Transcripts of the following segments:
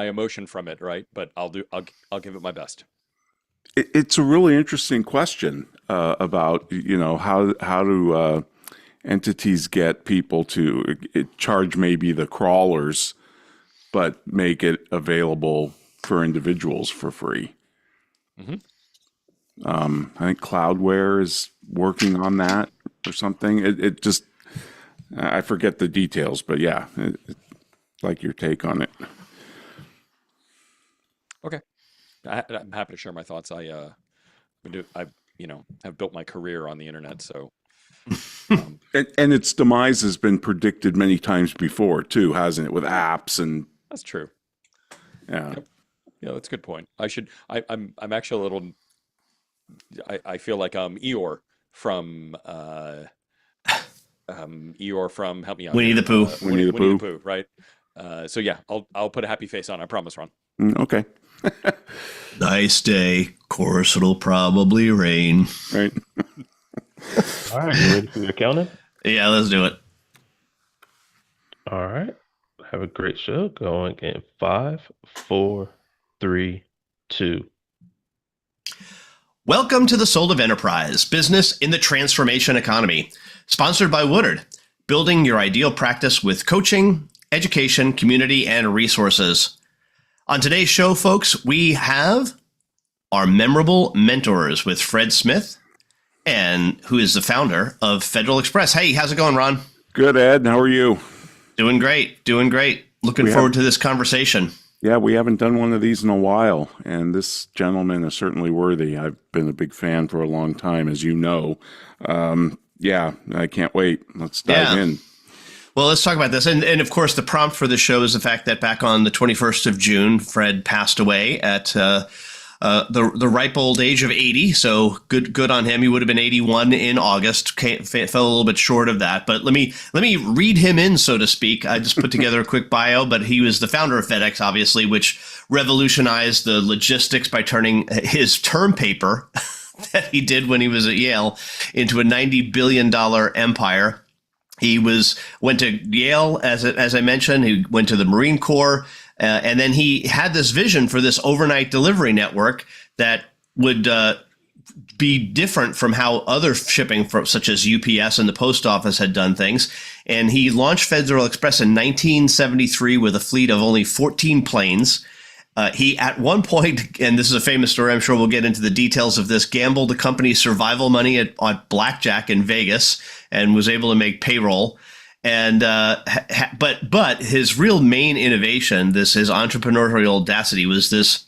emotion from it, right? But I'll give it my best. It's a really interesting question about how do entities get people to charge maybe the crawlers, but make it available for individuals for free. Hmm. I think Cloudware is working on that or something. It just I forget the details, but yeah, like your take on it. Okay, I'm happy to share my thoughts. I have built my career on the internet, so um, And its demise has been predicted many times before too, hasn't it? With apps and that's true. yeah. Yep. Yeah, that's a good point. I'm actually a little. I feel like Eeyore from Eeyore from help me out Winnie here. the Pooh. Winnie the Winnie the Pooh. Pooh, right? So yeah, I'll put a happy face on. I promise, Ron. Okay. Nice day. Course it'll probably rain. Right. All right, you ready for your counting? Yeah, let's do it. All right. Have a great show going in five, four, three, two. Welcome to the Soul of Enterprise, Business in the Transformation Economy, sponsored by Woodard, building your ideal practice with coaching, education, community, and resources. On today's show, folks, we have our memorable mentors with Fred Smith, and who is the founder of Federal Express. Hey, how's it going, Ron? Good, Ed. How are you? Doing great, doing great. Looking We forward have- to this conversation. Yeah, we haven't done one of these in a while, and this gentleman is certainly worthy. I've been a big fan for a long time, as you know. Yeah, I can't wait. Let's dive Yeah. in. Well, let's talk about this. And of course, the prompt for the show is the fact that back on the 21st of June, Fred passed away at the ripe old age of 80. So good on him. He would have been 81 in August. Fell a little bit short of that. But let me read him in, so to speak. I just put together a quick bio, but he was the founder of FedEx, obviously, which revolutionized the logistics by turning his term paper that he did when he was at Yale into a $90 billion empire. He went to Yale, as I mentioned. He went to the Marine Corps, and then he had this vision for this overnight delivery network that would be different from how other shipping, such as UPS and the post office, had done things. And he launched Federal Express in 1973 with a fleet of only 14 planes. He, at one point, and this is a famous story, I'm sure we'll get into the details of this, gambled the company's survival money on blackjack in Vegas and was able to make payroll. And but his real main innovation, his entrepreneurial audacity, was this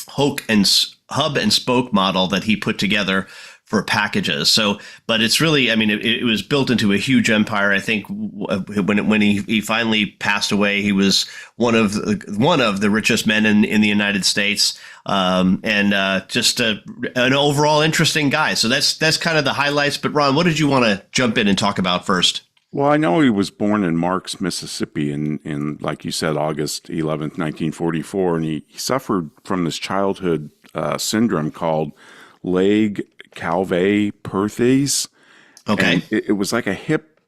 hub and spoke model that he put together for packages. So, but it's really, I mean, it was built into a huge empire. I think when he finally passed away, he was one of the richest men in the United States, and just an overall interesting guy. So that's kind of the highlights. But Ron, what did you want to jump in and talk about first? Well, I know he was born in Marks, Mississippi in like you said, August 11th, 1944, and he suffered from this childhood syndrome called leg Calvé-Perthes. Okay. And it was like a hip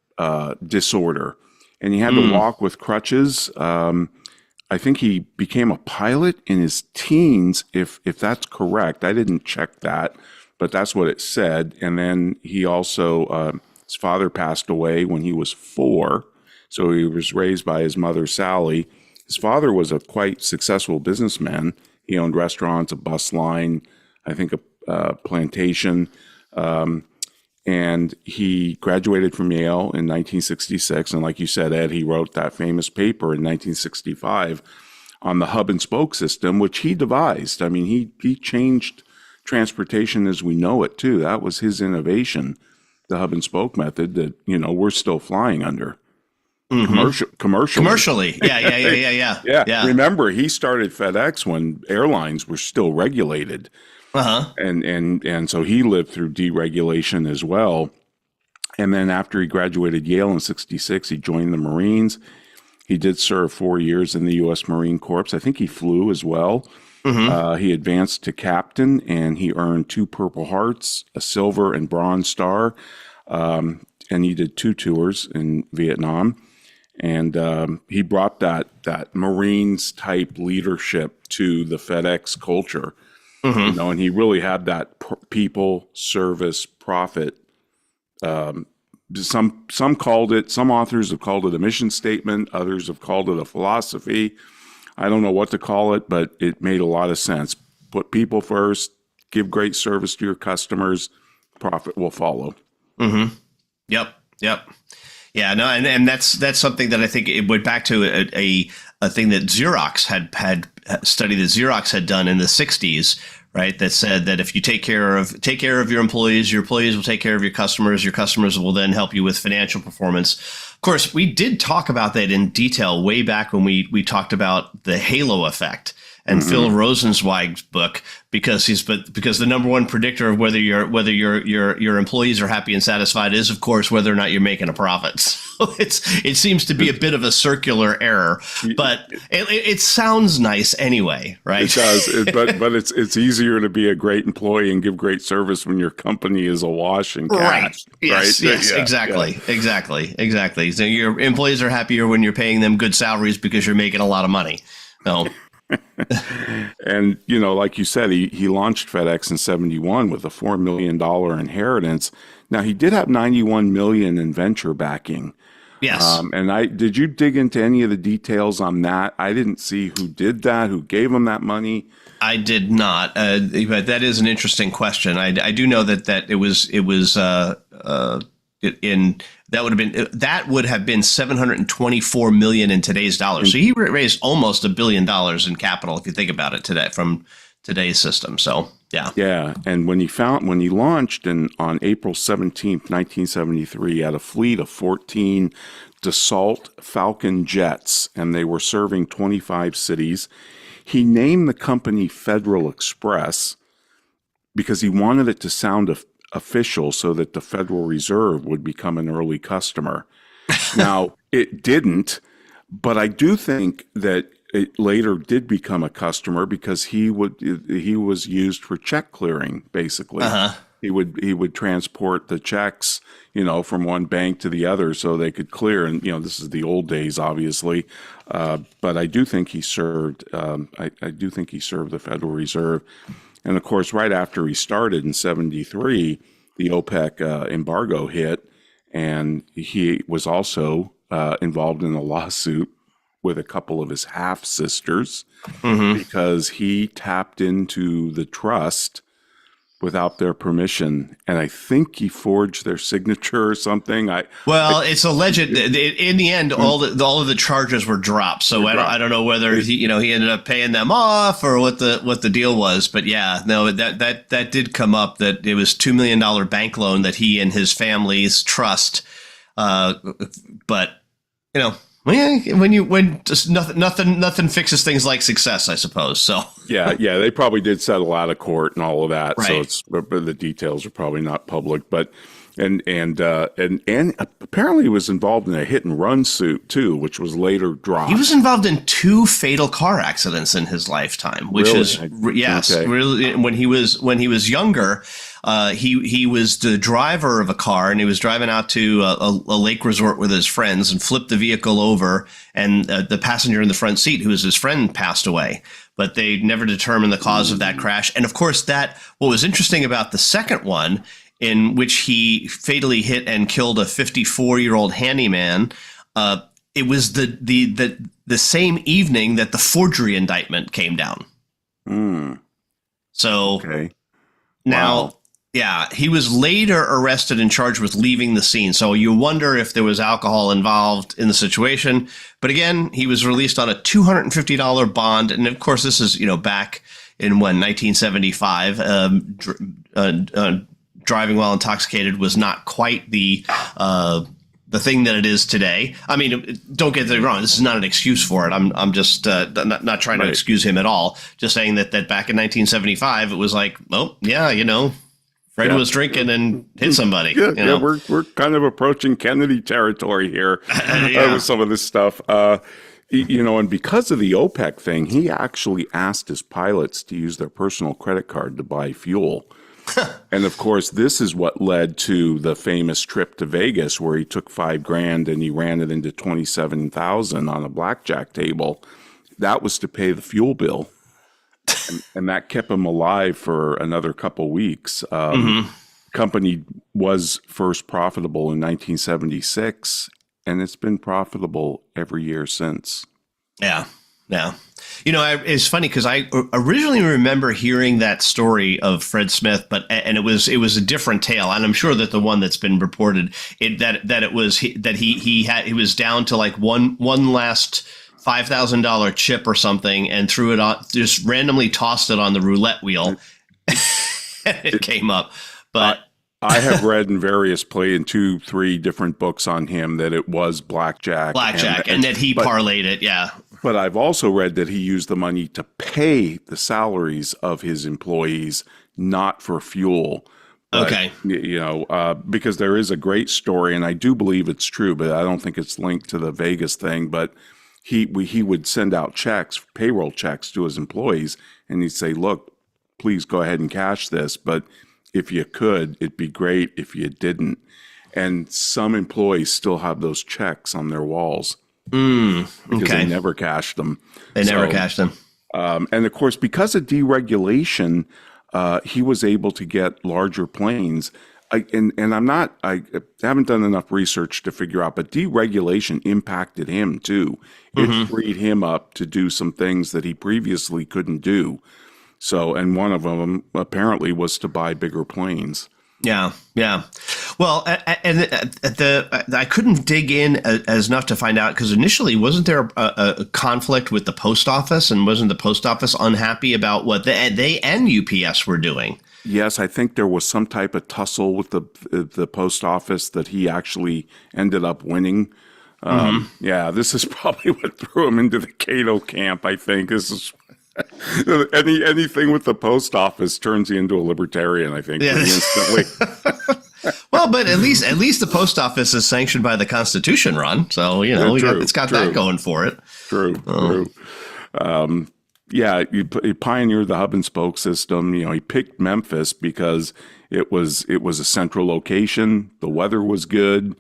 disorder, and he had to walk with crutches. I think he became a pilot in his teens, if that's correct. I didn't check that, but that's what it said. And then he also his father passed away when he was 4, so he was raised by his mother Sally. His father was a quite successful businessman. He owned restaurants, a bus line, I think a plantation, and he graduated from Yale in 1966. And like you said, Ed, he wrote that famous paper in 1965 on the hub and spoke system, which he devised. I mean, he changed transportation as we know it too. That was his innovation, the hub and spoke method that we're still flying under. Commercially. Yeah. Yeah. Remember, he started FedEx when airlines were still regulated. Uh-huh. And so he lived through deregulation as well. And then after he graduated Yale in 66, he joined the Marines. He did serve 4 years in the U.S. Marine Corps. I think he flew as well. He advanced to captain, and he earned 2 Purple Hearts, a Silver and Bronze Star. And he did 2 tours in Vietnam. And he brought that Marines type leadership to the FedEx culture, and he really had that people, service, profit. Some authors have called it a mission statement. Others have called it a philosophy. I don't know what to call it, but it made a lot of sense. Put people first, give great service to your customers, profit will follow. Yep. Yeah, no, and that's something that I think it went back to a thing that Xerox had study that Xerox had done in the 60s, right? That said that if you take care of your employees will take care of your customers will then help you with financial performance. Of course, we did talk about that in detail way back when we talked about the halo effect and Phil Rosenzweig's book, because the number one predictor of whether your employees are happy and satisfied is, of course, whether or not you're making a profit. So it seems to be a bit of a circular error, but it sounds nice anyway, right? It does, but it's easier to be a great employee and give great service when your company is awash in cash. Right. Yes. Right? Yes. Exactly. So your employees are happier when you're paying them good salaries because you're making a lot of money. No. And, like you said, he launched FedEx in 71 with a $4 million inheritance. Now, he did have 91 million in venture backing. Yes. And did you dig into any of the details on that? I didn't see who did that, who gave him that money. I did not, but that is an interesting question. I do know that it was that would have been 724 million in today's dollars. So he raised almost $1 billion in capital, if you think about it today, from today's system. So yeah. And when he launched on April 17th, 1973, he had a fleet of 14 Dassault Falcon jets, and they were serving 25 cities. He named the company Federal Express because he wanted it to sound official so that the Federal Reserve would become an early customer. Now, it didn't, but I do think that it later did become a customer because he was used for check clearing, basically. He would transport the checks, from one bank to the other so they could clear. And, this is the old days, obviously. But I do think he served, the Federal Reserve. And of course, right after he started in 73, the OPEC embargo hit, and he was also involved in a lawsuit with a couple of his half sisters because he tapped into the trust without their permission, and I think he forged their signature or something. It's alleged. In the end, all of the charges were dropped. So I don't know whether he ended up paying them off or what the deal was. But yeah, no, that did come up, that it was $2 million bank loan that he and his family's trust. But when just nothing fixes things like success, I suppose. So yeah, they probably did settle out of court and all of that. Right. So but the details are probably not public. But and apparently he was involved in a hit and run suit too, which was later dropped. He was involved in 2 fatal car accidents in his lifetime, which is yes, Okay. really. When he was younger, he was the driver of a car, and he was driving out to a lake resort with his friends and flipped the vehicle over, and the passenger in the front seat, who was his friend, passed away. But they never determined the cause of that crash. And of course, what was interesting about the second one, in which he fatally hit and killed a 54-year-old handyman, it was the same evening that the forgery indictment came down. So Okay. now, Wow. yeah, he was later arrested and charged with leaving the scene. So you wonder if there was alcohol involved in the situation. But again, he was released on a $250 bond. And of course, this is, back in 1975. Driving while intoxicated was not quite the thing that it is today. I mean, don't get me wrong. This is not an excuse for it. I'm just not trying to excuse him at all. Just saying that back in 1975, it was like, oh yeah, Fred was drinking and hit somebody. Yeah, we're kind of approaching Kennedy territory here with some of this stuff. And because of the OPEC thing, he actually asked his pilots to use their personal credit card to buy fuel. And of course, this is what led to the famous trip to Vegas where he took $5,000 and he ran it into 27,000 on a blackjack table. That was to pay the fuel bill. And that kept him alive for another couple weeks. Company was first profitable in 1976, and it's been profitable every year since. Yeah. Yeah. It's funny because I originally remember hearing that story of Fred Smith, and it was a different tale, and I'm sure that the one that's been reported he was down to like one last $5,000 chip or something, and threw it on, just randomly tossed it on the roulette wheel, and it came up. But I have read in in 2-3 different books on him that it was blackjack, and that he parlayed it. Yeah. But I've also read that he used the money to pay the salaries of his employees, not for fuel. But, okay. Because there is a great story, and I do believe it's true, but I don't think it's linked to the Vegas thing. But he would send out checks, payroll checks to his employees, and he'd say, look, please go ahead and cash this. But if you could, it'd be great if you didn't. And some employees still have those checks on their walls. Because they never cashed them. And of course, because of deregulation, he was able to get larger planes. I haven't done enough research to figure out, but deregulation impacted him too. It freed him up to do some things that he previously couldn't do. So, and one of them apparently was to buy bigger planes. Yeah, yeah. Well, I couldn't dig in as enough to find out, because initially, wasn't there a conflict with the post office, and wasn't the post office unhappy about what they and UPS were doing? Yes, I think there was some type of tussle with the post office that he actually ended up winning. Yeah, this is probably what threw him into the Cato camp. I think this is. Anything with the post office turns you into a libertarian, I think, pretty instantly. Well, but at least the post office is sanctioned by the Constitution, Ron. So it's got that going for it. True. Yeah, he pioneered the hub and spoke system. He picked Memphis because it was a central location. The weather was good.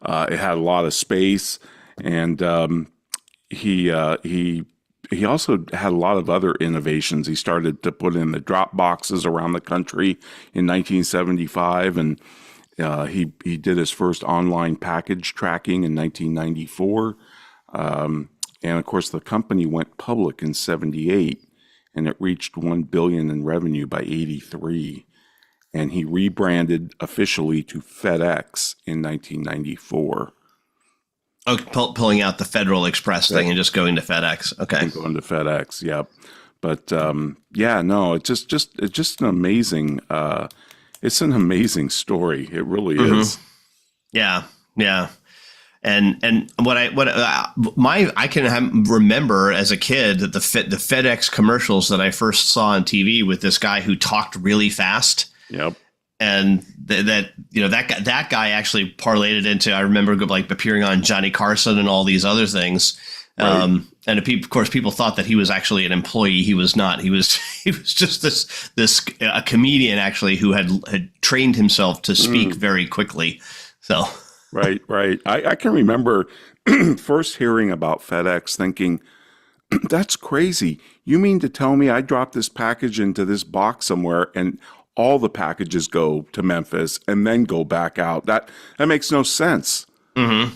It had a lot of space, and he also had a lot of other innovations. He started to put in the drop boxes around the country in 1975, and he did his first online package tracking in 1994. And of course, the company went public in 78, and it reached $1 billion in revenue by 83. And he rebranded officially to FedEx in 1994. Oh, pulling out the Federal Express thing and just going to FedEx. Okay. Going to FedEx. Yep. But it's just an amazing. It's an amazing story. It really is. Yeah. Yeah. And I can remember as a kid that the FedEx commercials that I first saw on TV with this guy who talked really fast. Yep. And that guy actually parlayed it into, I remember appearing on Johnny Carson and all these other things. Right. And of course, people thought that he was actually an employee. He was not. He was just a comedian actually who had trained himself to speak very quickly. So. Right. I can remember first hearing about FedEx thinking, that's crazy. You mean to tell me I dropped this package into this box somewhere and all the packages go to Memphis and then go back out? That makes no sense. And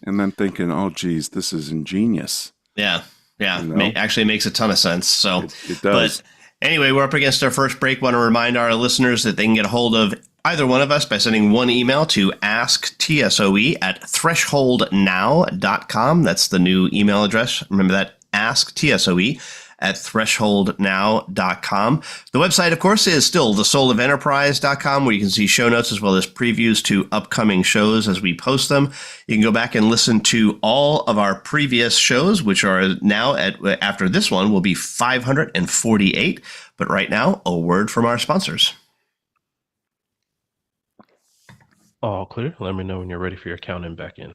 then thinking, oh, geez, this is ingenious. Yeah. Actually makes a ton of sense. So it does. But anyway, we're up against our first break. Want to remind our listeners that they can get a hold of either one of us by sending one email to asktsoe@thresholdnow.com. That's the new email address. Remember that, asktsoe@thresholdnow.com. The website, of course, is still thesoulofenterprise.com, where you can see show notes as well as previews to upcoming shows as we post them. You can go back and listen to all of our previous shows, which are now after this one will be 548. But right now, a word from our sponsors. All clear. Let me know when you're ready for your count in back in.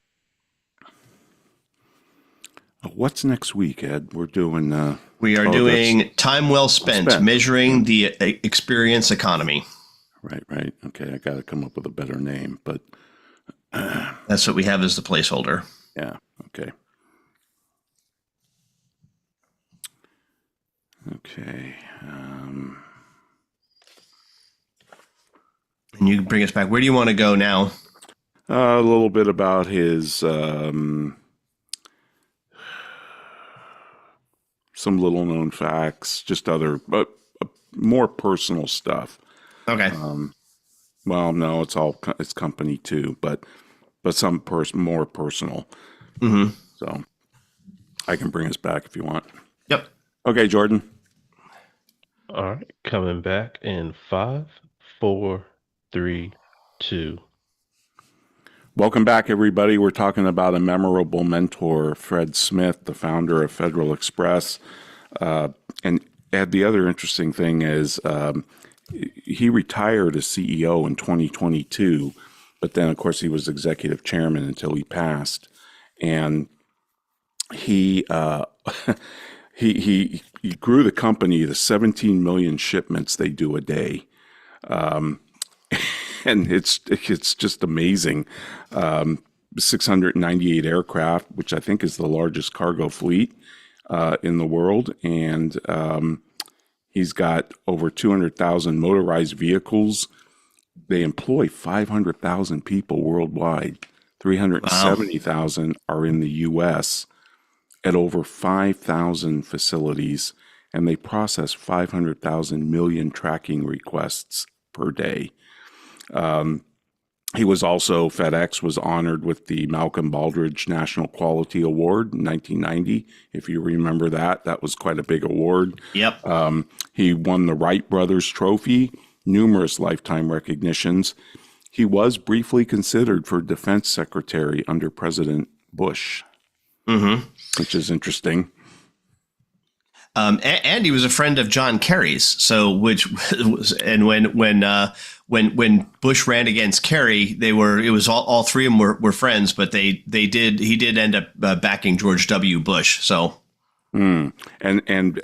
What's next week, Ed? We're doing. We are doing time well spent, measuring the experience economy. Right. Okay, I got to come up with a better name, but that's what we have as the placeholder. Yeah. Okay. Okay. And you can bring us back. Where do you want to go now? A little bit about his some little known facts, just other, but more personal stuff. Okay. Well, no, it's company too, but some more personal. Mm-hmm. So I can bring us back if you want. Yep. Okay, Jordan. All right, coming back in 5, 4, 3, 2. Welcome back, everybody. We're talking about a memorable mentor, Fred Smith, the founder of Federal Express. And Ed, the other interesting thing is he retired as CEO in 2022, but then, of course, he was executive chairman until he passed. And he he grew the company to 17 million shipments they do a day. And it's just amazing. 698 aircraft, which I think is the largest cargo fleet in the world. And he's got over 200,000 motorized vehicles. They employ 500,000 people worldwide. 370,000 are in the U.S. at over 5,000 facilities, and they process 500,000 million tracking requests per day. He was also, FedEx was honored with the Malcolm Baldrige National Quality Award in 1990. If you remember that, that was quite a big award. Yep. He won the Wright Brothers Trophy, numerous lifetime recognitions. He was briefly considered for defense secretary under President Bush, which is interesting. And he was a friend of John Kerry's. So, when Bush ran against Kerry, it was all three of them were friends, but he did end up backing George W. Bush. So, and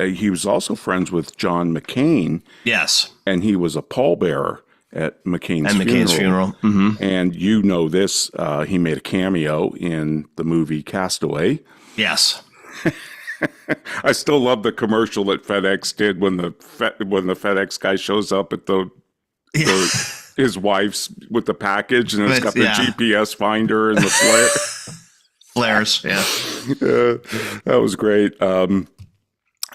he was also friends with John McCain. Yes, and he was a pallbearer at McCain's funeral. Mm-hmm. And you know this, he made a cameo in the movie Castaway. Yes. I still love the commercial that FedEx did when the FedEx guy shows up at his wife's with the package, and it's got the GPS finder and the flares. Yeah, that was great. And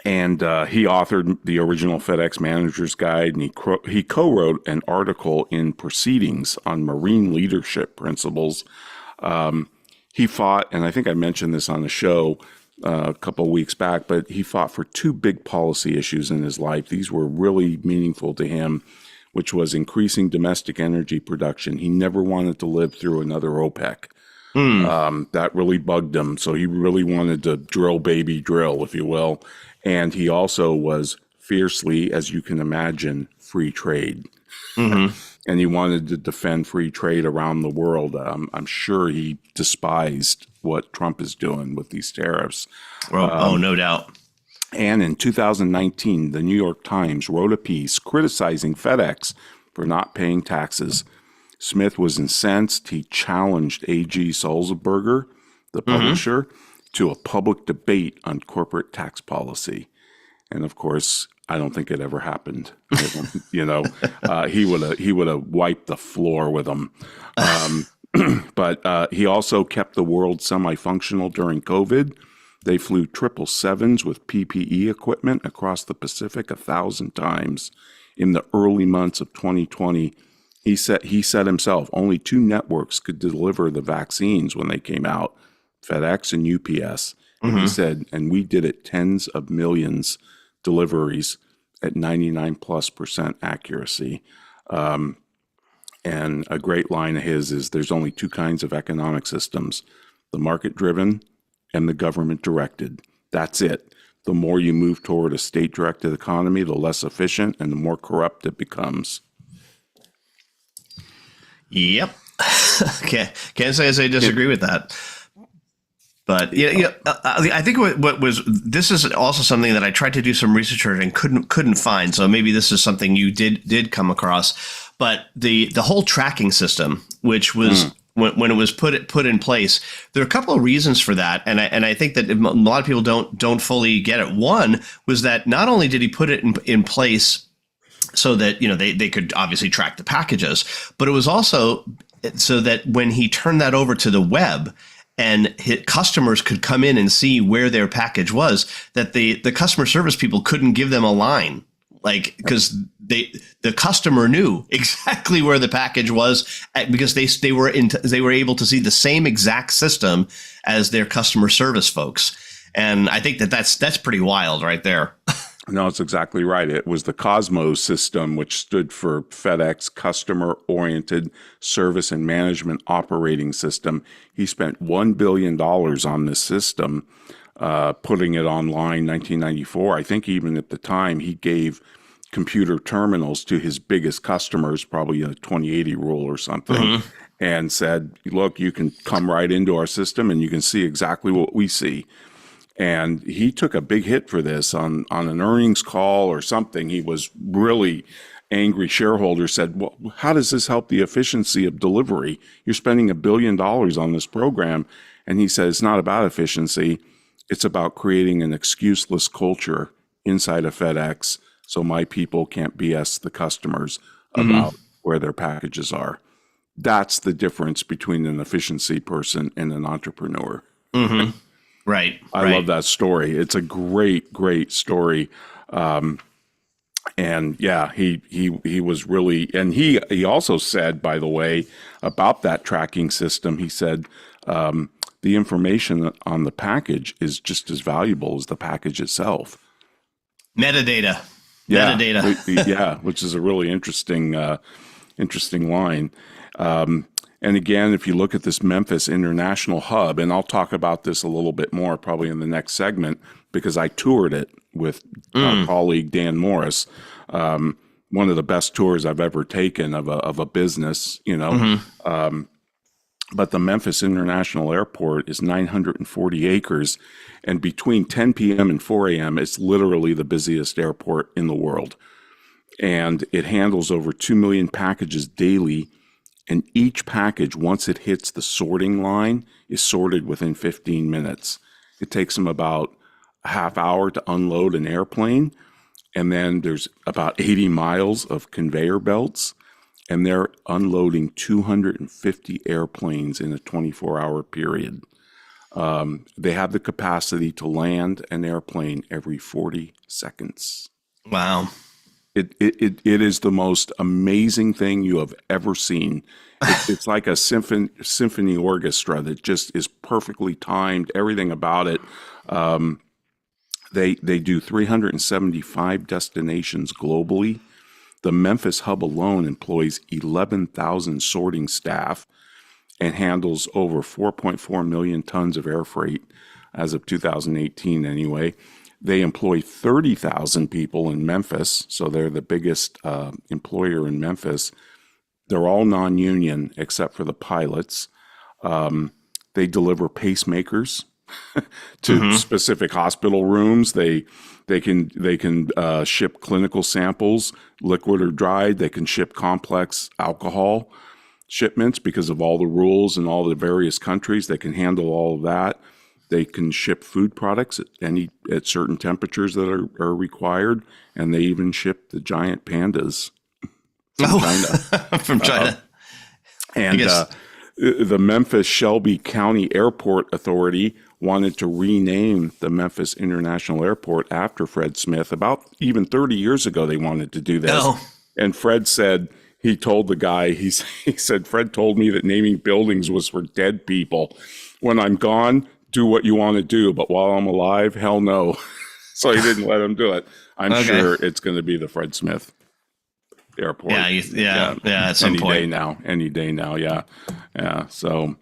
he authored the original FedEx Manager's Guide, and he co-wrote an article in Proceedings on marine leadership principles. He fought, and I think I mentioned this on the show a couple of weeks back, but he fought for two big policy issues in his life. These were really meaningful to him, which was increasing domestic energy production. He never wanted to live through another OPEC. That really bugged him. So he really wanted to drill, baby, drill, if you will. And he also was fiercely, as you can imagine, free trade. And he wanted to defend free trade around the world. I'm sure he despised what Trump is doing with these tariffs. Well, no doubt. And in 2019, the New York Times wrote a piece criticizing FedEx for not paying taxes. Smith was incensed. He challenged A.G. Sulzberger, the publisher, to a public debate on corporate tax policy. And of course, I don't think it ever happened. He would have wiped the floor with him. But he also kept the world semi-functional during COVID. They flew 777s with PPE equipment across the Pacific 1,000 times. In the early months of 2020, he said himself only two networks could deliver the vaccines when they came out, FedEx and UPS. And he said, and we did it tens of millions deliveries at 99+% accuracy. And a great line of his is, there's only two kinds of economic systems, the market-driven and the government-directed. That's it. The more you move toward a state-directed economy, the less efficient and the more corrupt it becomes. Yep. Can't say as I disagree with that. But I think what was this is also something that I tried to do some research on and couldn't find. So maybe this is something you did come across. But the whole tracking system, which was when it was put in place, there are a couple of reasons for that, and I think that a lot of people don't fully get it. One was that not only did he put it in place so that they could obviously track the packages, but it was also so that when he turned that over to the web, and customers could come in and see where their package was, that the customer service people couldn't give them a line, like, because the customer knew exactly where the package was because they were able to see the same exact system as their customer service folks. And I think that's pretty wild right there. No, it's exactly right. It was the Cosmos system, which stood for FedEx Customer Oriented Service and Management Operating System. He spent $1 billion on this system, putting it online in 1994. I think even at the time he gave computer terminals to his biggest customers, probably a 2080 rule or something, and said, look, you can come right into our system and you can see exactly what we see. And he took a big hit for this on an earnings call or something. He was really angry. Shareholders said, well, how does this help the efficiency of delivery? You're spending $1 billion on this program. And he said, it's not about efficiency. It's about creating an excuseless culture inside of FedEx so my people can't BS the customers about where their packages are. That's the difference between an efficiency person and an entrepreneur. Right. I love that story. It's a great story. And yeah, he was really, and he also said, by the way, about that tracking system, he said, the information on the package is just as valuable as the package itself. Metadata. Yeah, Metadata. yeah, which is a really interesting line. And again, if you look at this Memphis International Hub, and I'll talk about this a little bit more probably in the next segment because I toured it with our colleague Dan Morris. One of the best tours I've ever taken of a business, but the Memphis International Airport is 940 acres, and between 10 p.m. and 4 a.m., it's literally the busiest airport in the world. And it handles over 2 million packages daily. And each package, once it hits the sorting line, is sorted within 15 minutes. It takes them about a half hour to unload an airplane. And then there's about 80 miles of conveyor belts. And they're unloading 250 airplanes in a 24-hour period. They have the capacity to land an airplane every 40 seconds. Wow. It is the most amazing thing you have ever seen. It's like a symphony orchestra that just is perfectly timed. Everything about it. They do 375 destinations globally. The Memphis hub alone employs 11,000 sorting staff and handles over 4.4 million tons of air freight as of 2018 anyway. They employ 30,000 people in Memphis, so they're the biggest employer in Memphis. They're all non-union except for the pilots. They deliver pacemakers to specific hospital rooms. They can ship clinical samples, liquid or dried. They can ship complex alcohol shipments because of all the rules in all the various countries. They can handle all of that. They can ship food products at certain temperatures that are required, and they even ship the giant pandas from China. From China. And the Memphis Shelby County Airport Authority wanted to rename the Memphis International Airport after Fred Smith. About even 30 years ago, they wanted to do this. Oh. And Fred said, he told the guy, he said, Fred told me that naming buildings was for dead people. When I'm gone, do what you want to do, but while I'm alive, hell no. So he didn't let him do it. I'm sure it's going to be the Fred Smith Airport. Yeah. At some point. Any day now. Yeah. So,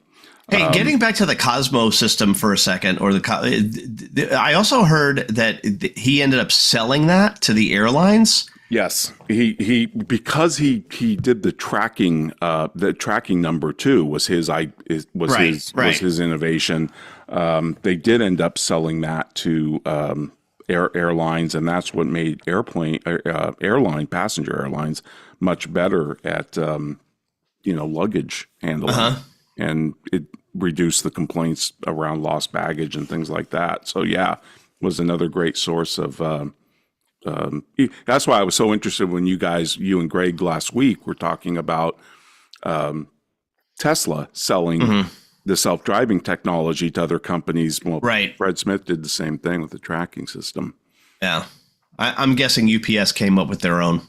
hey, getting back to the Cosmos system for a second, I also heard that he ended up selling that to the airlines. Yes, he because he did the tracking number two was his innovation. They did end up selling that to airlines, and that's what made passenger airlines much better at luggage handling, Uh-huh. and it reduced the complaints around lost baggage and things like that. So yeah, was another great source of. That's why I was so interested when you and Greg last week were talking about Tesla selling Hmm. the self-driving technology to other companies. Well, Right. Fred Smith did the same thing with the tracking system. Yeah. I'm guessing UPS came up with their own.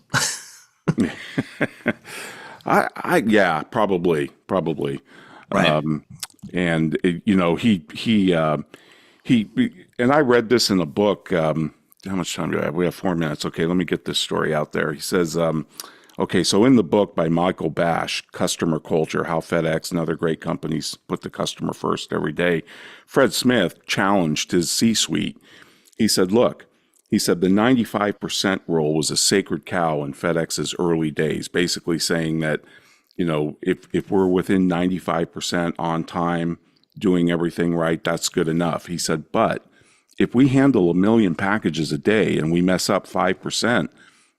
Yeah, probably. Right. And he, and I read this in a book. How much time do I have? We have 4 minutes. Okay, let me get this story out there. He says, okay, so in the book by Michael Bash, Customer Culture, How FedEx and Other Great Companies Put the Customer First Every Day, Fred Smith challenged his C-suite. He said, look, he said the 95% rule was a sacred cow in FedEx's early days, basically saying that, if we're within 95% on time, doing everything right, that's good enough. He said, but if we handle 1 million packages a day and we mess up 5%,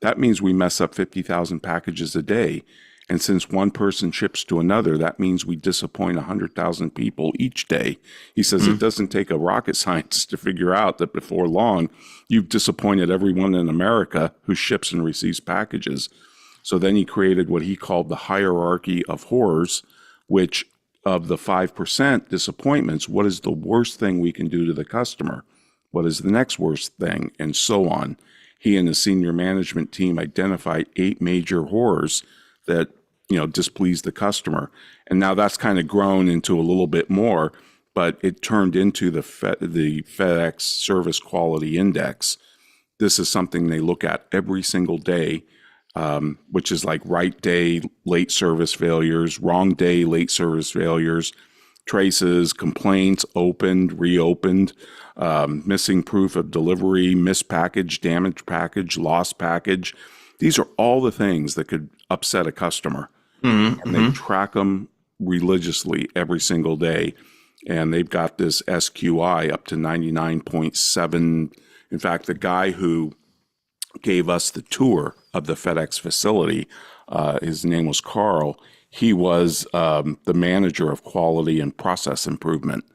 that means we mess up 50,000 packages a day. And since one person ships to another, that means we disappoint 100,000 people each day. He says it doesn't take a rocket scientist to figure out that before long, you've disappointed everyone in America who ships and receives packages. So then he created what he called the hierarchy of horrors, which of the 5% disappointments, what is the worst thing we can do to the customer? What is the next worst thing? And so on. He and the senior management team identified 8 major horrors that displeased the customer, and now that's kind of grown into a little bit more, but it turned into the FedEx Service Quality Index. This is something they look at every single day, which is like right day late service failures, wrong day late service failures, traces, complaints, opened, reopened, missing proof of delivery, missed package, damaged package, lost package. These are all the things that could upset a customer. And they track them religiously every single day. And they've got this SQI up to 99.7. In fact, the guy who gave us the tour of the FedEx facility, his name was Carl. He was the manager of quality and process improvement.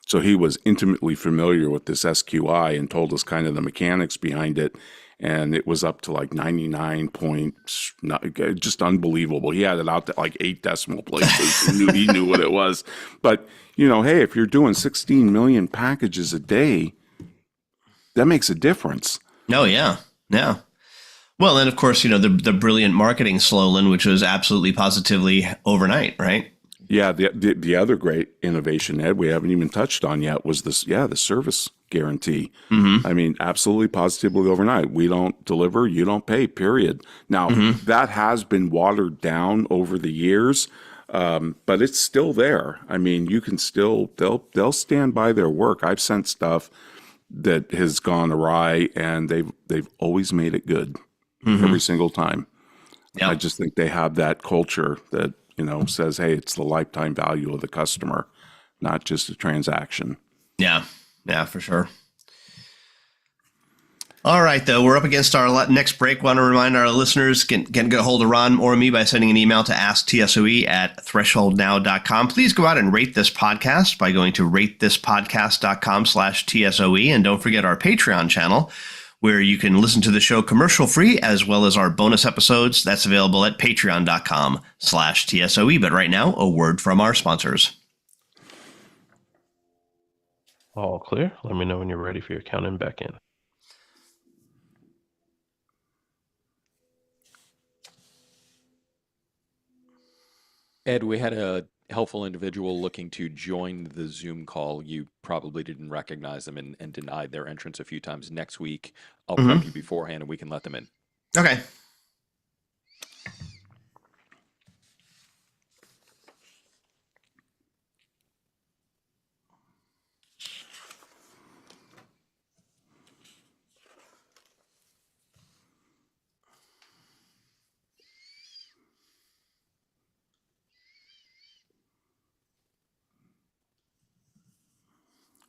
So he was intimately familiar with this SQI and told us kind of the mechanics behind it. And it was up to like 99 point, just unbelievable. He had it out to like 8 decimal places. He knew what it was. But, hey, if you're doing 16 million packages a day, that makes a difference. Oh, yeah. Yeah. Well, and of course, the brilliant marketing slogan, which was absolutely positively overnight, right? Yeah, the other great innovation, Ed, we haven't even touched on yet was this. Yeah, the service guarantee. I mean, absolutely positively overnight. We don't deliver, you don't pay. Period. Now that has been watered down over the years, but it's still there. I mean, you can still they'll stand by their work. I've sent stuff that has gone awry, and they've always made it good every single time. I Yeah. just think they have that culture that, says, hey, it's the lifetime value of the customer, not just a transaction. Yeah. Yeah, for sure. All right, though, we're up against our next break. Want to remind our listeners, can get a hold of Ron or me by sending an email to asktsoe@thresholdnow.com. Please go out and rate this podcast by going to ratethispodcast.com/TSOE. And don't forget our Patreon channel, where you can listen to the show commercial free, as well as our bonus episodes. That's available at patreon.com/TSOE. But right now, a word from our sponsors. All clear. Let me know when you're ready for your count in back in. Ed, we had a helpful individual looking to join the Zoom call. You probably didn't recognize them and denied their entrance a few times. Next week, I'll prep you beforehand and we can let them in. Okay.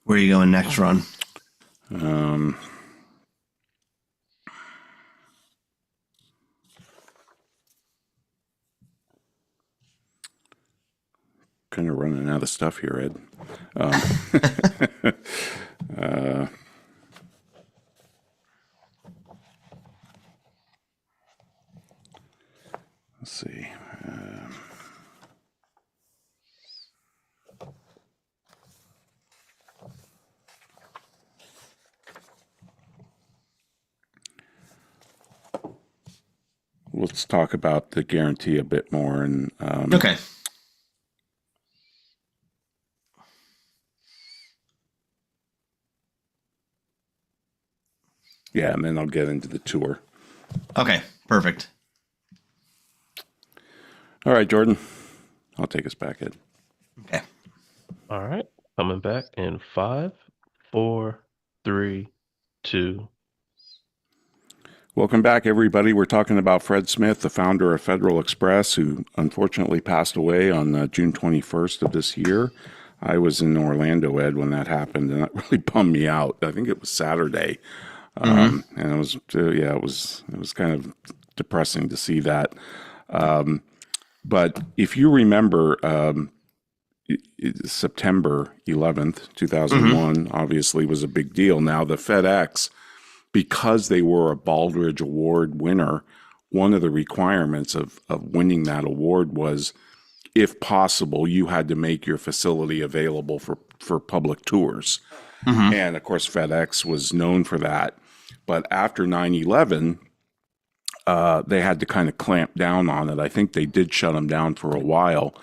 Where are you going next, Ron? Um, Kind of running out of stuff here, Ed. Uh, let's see. Let's talk about the guarantee a bit more. And Okay. yeah, and then I'll get into the tour. Okay. Perfect. All right, Jordan. I'll take us back, Ed. Okay. All right. Coming back in 5, 4, 3, 2. Welcome back, everybody. We're talking about Fred Smith, the founder of Federal Express, who unfortunately passed away on June 21st of this year. I was in Orlando, Ed, when that happened, and that really bummed me out. I think it was Saturday, and it was it was kind of depressing to see that. But if you remember, September 11th, 2001, obviously was a big deal. Now the FedEx, because they were a Baldrige Award winner, one of the requirements of winning that award was, if possible, you had to make your facility available for public tours. And of course, FedEx was known for that. But after 9/11, they had to kind of clamp down on it. I think they did shut them down for a while,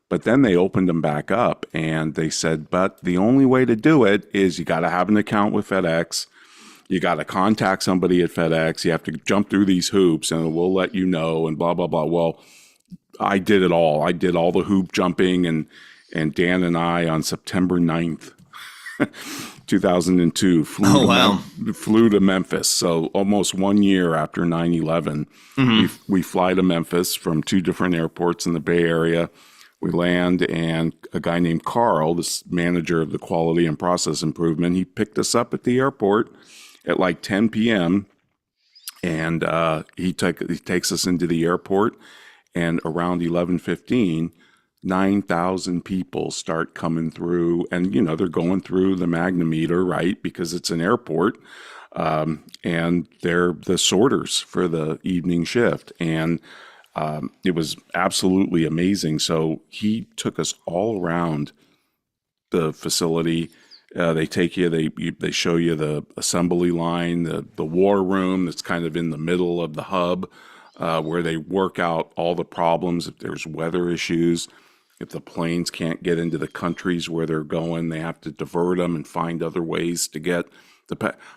but then they opened them back up and they said, but the only way to do it is you got to have an account with FedEx. You got to contact somebody at FedEx. You have to jump through these hoops and we'll let you know and blah, blah, blah. Well, I did it all. I did all the hoop jumping, and Dan and I on September 9th, 2002 flew to Memphis. So almost 1 year after 9/11, we fly to Memphis from 2 different airports in the Bay Area. We land, and a guy named Carl, this manager of the quality and process improvement, he picked us up at the airport at like 10 p.m. And he takes us into the airport, and around 11:15, 9,000 people start coming through, and they're going through the magnometer, right? Because it's an airport, and they're the sorters for the evening shift, and it was absolutely amazing. So he took us all around the facility. They take you, they show you the assembly line, the war room that's kind of in the middle of the hub, where they work out all the problems. If there's weather issues, if the planes can't get into the countries where they're going, they have to divert them and find other ways to get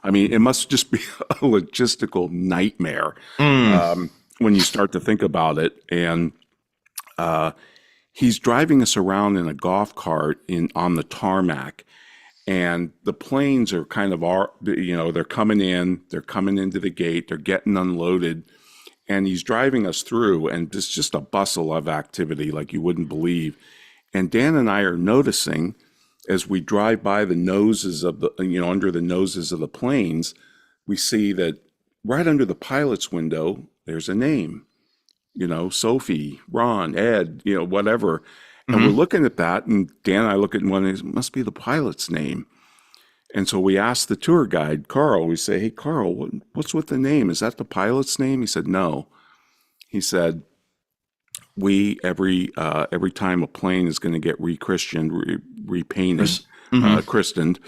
I mean, it must just be a logistical nightmare when you start to think about it. And he's driving us around in a golf cart on the tarmac. And the planes are kind of they're coming into the gate, they're getting unloaded, and he's driving us through, and it's just a bustle of activity like you wouldn't believe. And Dan and I are noticing as we drive by the noses of under the noses of the planes, we see that right under the pilot's window, there's a name, Sophie, Ron, Ed, whatever. And we're looking at that, and Dan and I look at one, and it must be the pilot's name. And so we asked the tour guide, Carl, we say, hey, Carl, what's with the name? Is that the pilot's name? He said, no. He said, every time a plane is going to get rechristened, repainted, christened,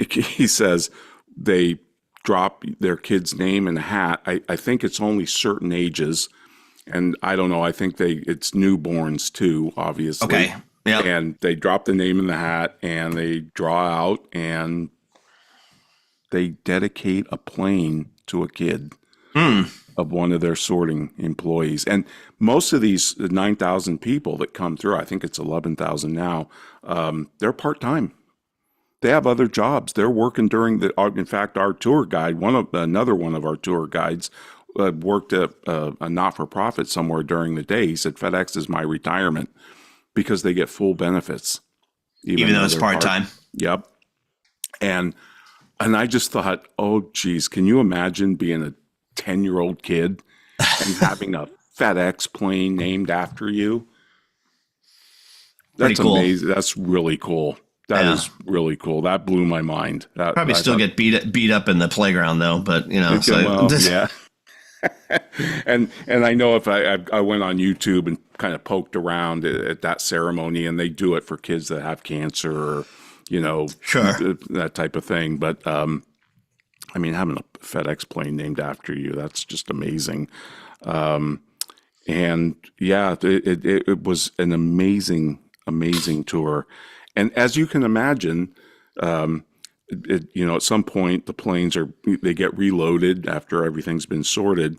he says they drop their kid's name in a hat. I think it's only certain ages. And I don't know, I think it's newborns too, obviously. Okay. Yeah. And they drop the name in the hat, and they draw out, and they dedicate a plane to a kid of one of their sorting employees. And most of these 9,000 people that come through, I think it's 11,000 now, they're part-time. They have other jobs. They're working during in fact, our tour guide, another one of our tour guides, worked at a not-for-profit somewhere during the day. He said, FedEx is my retirement, because they get full benefits. Even though it's part-time. Yep. And I just thought, oh, geez, can you imagine being a 10-year-old kid and having a FedEx plane named after you? Pretty That's cool. amazing. That's really cool. That Yeah. is really cool. That blew my mind. Probably I still thought, get beat up in the playground though, but so well, yeah. And I know if I went on YouTube and kind of poked around at that ceremony, and they do it for kids that have cancer or, Sure. that type of thing. But I mean, having a FedEx plane named after you, that's just amazing. And yeah, it was an amazing tour. And as you can imagine, at some point the planes they get reloaded after everything's been sorted,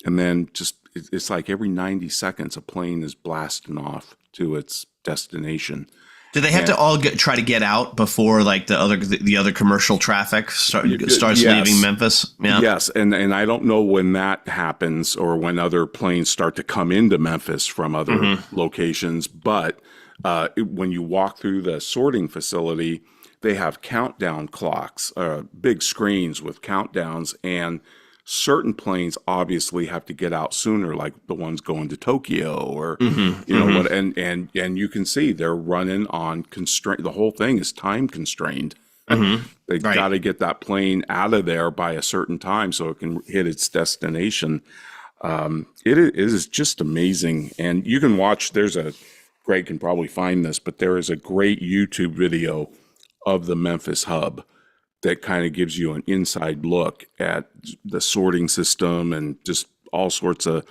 and then it's like every 90 seconds a plane is blasting off to its destination. Do they have to all try to get out before like the other commercial traffic starts Yes. leaving Memphis? Yeah. Yes, and I don't know when that happens or when other planes start to come into Memphis from other locations, but when you walk through the sorting facility, they have countdown clocks, big screens with countdowns, and certain planes obviously have to get out sooner, like the ones going to Tokyo or what, and you can see they're running on constraint. The whole thing is time constrained. They Right. got to get that plane out of there by a certain time so it can hit its destination. It is just amazing, and you can watch. Greg can probably find this, but there is a great YouTube video of the Memphis hub that kind of gives you an inside look at the sorting system and just all sorts of,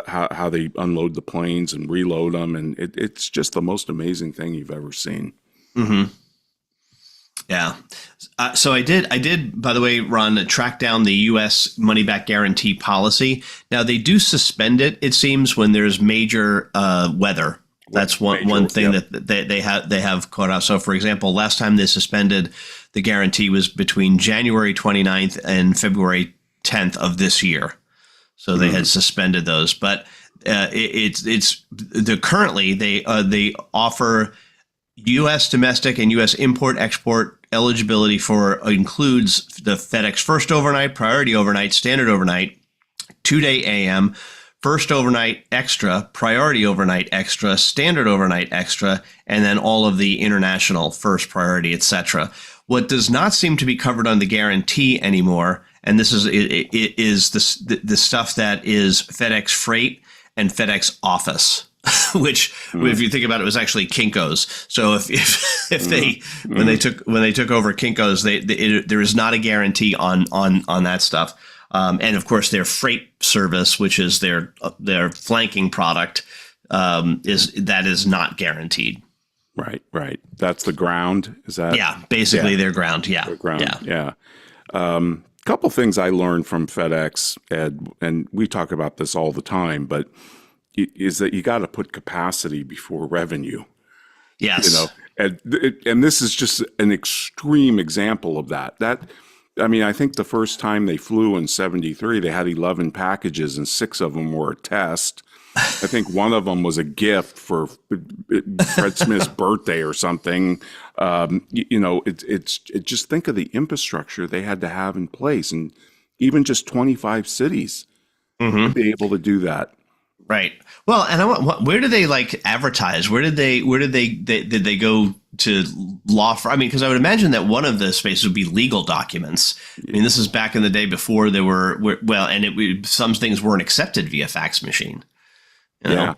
how they unload the planes and reload them. And it's just the most amazing thing you've ever seen. Yeah. So I did, by the way, Ron, track down the U.S. money back guarantee policy. Now they do suspend it, it seems, when there's major weather. That's one thing yep. that they have caught out. So, for example, last time they suspended the guarantee was between January 29th and February 10th of this year. So they had suspended those, but currently they offer U.S. domestic and U.S. import-export eligibility includes the FedEx First Overnight, Priority Overnight, Standard Overnight, 2-day AM, First Overnight Extra, Priority Overnight Extra, Standard Overnight Extra, and then all of the international First Priority, etc. What does not seem to be covered on the guarantee anymore, and this is the stuff that is FedEx Freight and FedEx Office. Which, if you think about it, was actually Kinko's. So when they took over Kinko's, there is not a guarantee on that stuff. And of course, their freight service, which is their flanking product, is not guaranteed. Right. That's the ground. Is that? Yeah, basically their ground. Yeah, the ground. Yeah. Couple things I learned from FedEx, Ed, and we talk about this all the time, but is that you got to put capacity before revenue. Yes. And this is just an extreme example of that. I think the first time they flew in 73, they had 11 packages and 6 of them were a test. I think one of them was a gift for Fred Smith's birthday or something. Just think of the infrastructure they had to have in place, and even just 25 cities to be able to do that. Right. Well, and where do they advertise? Did they go to law firm? I mean, because I would imagine that one of the spaces would be legal documents. I mean, this is back in the day before there were some things weren't accepted via fax machine. Yeah.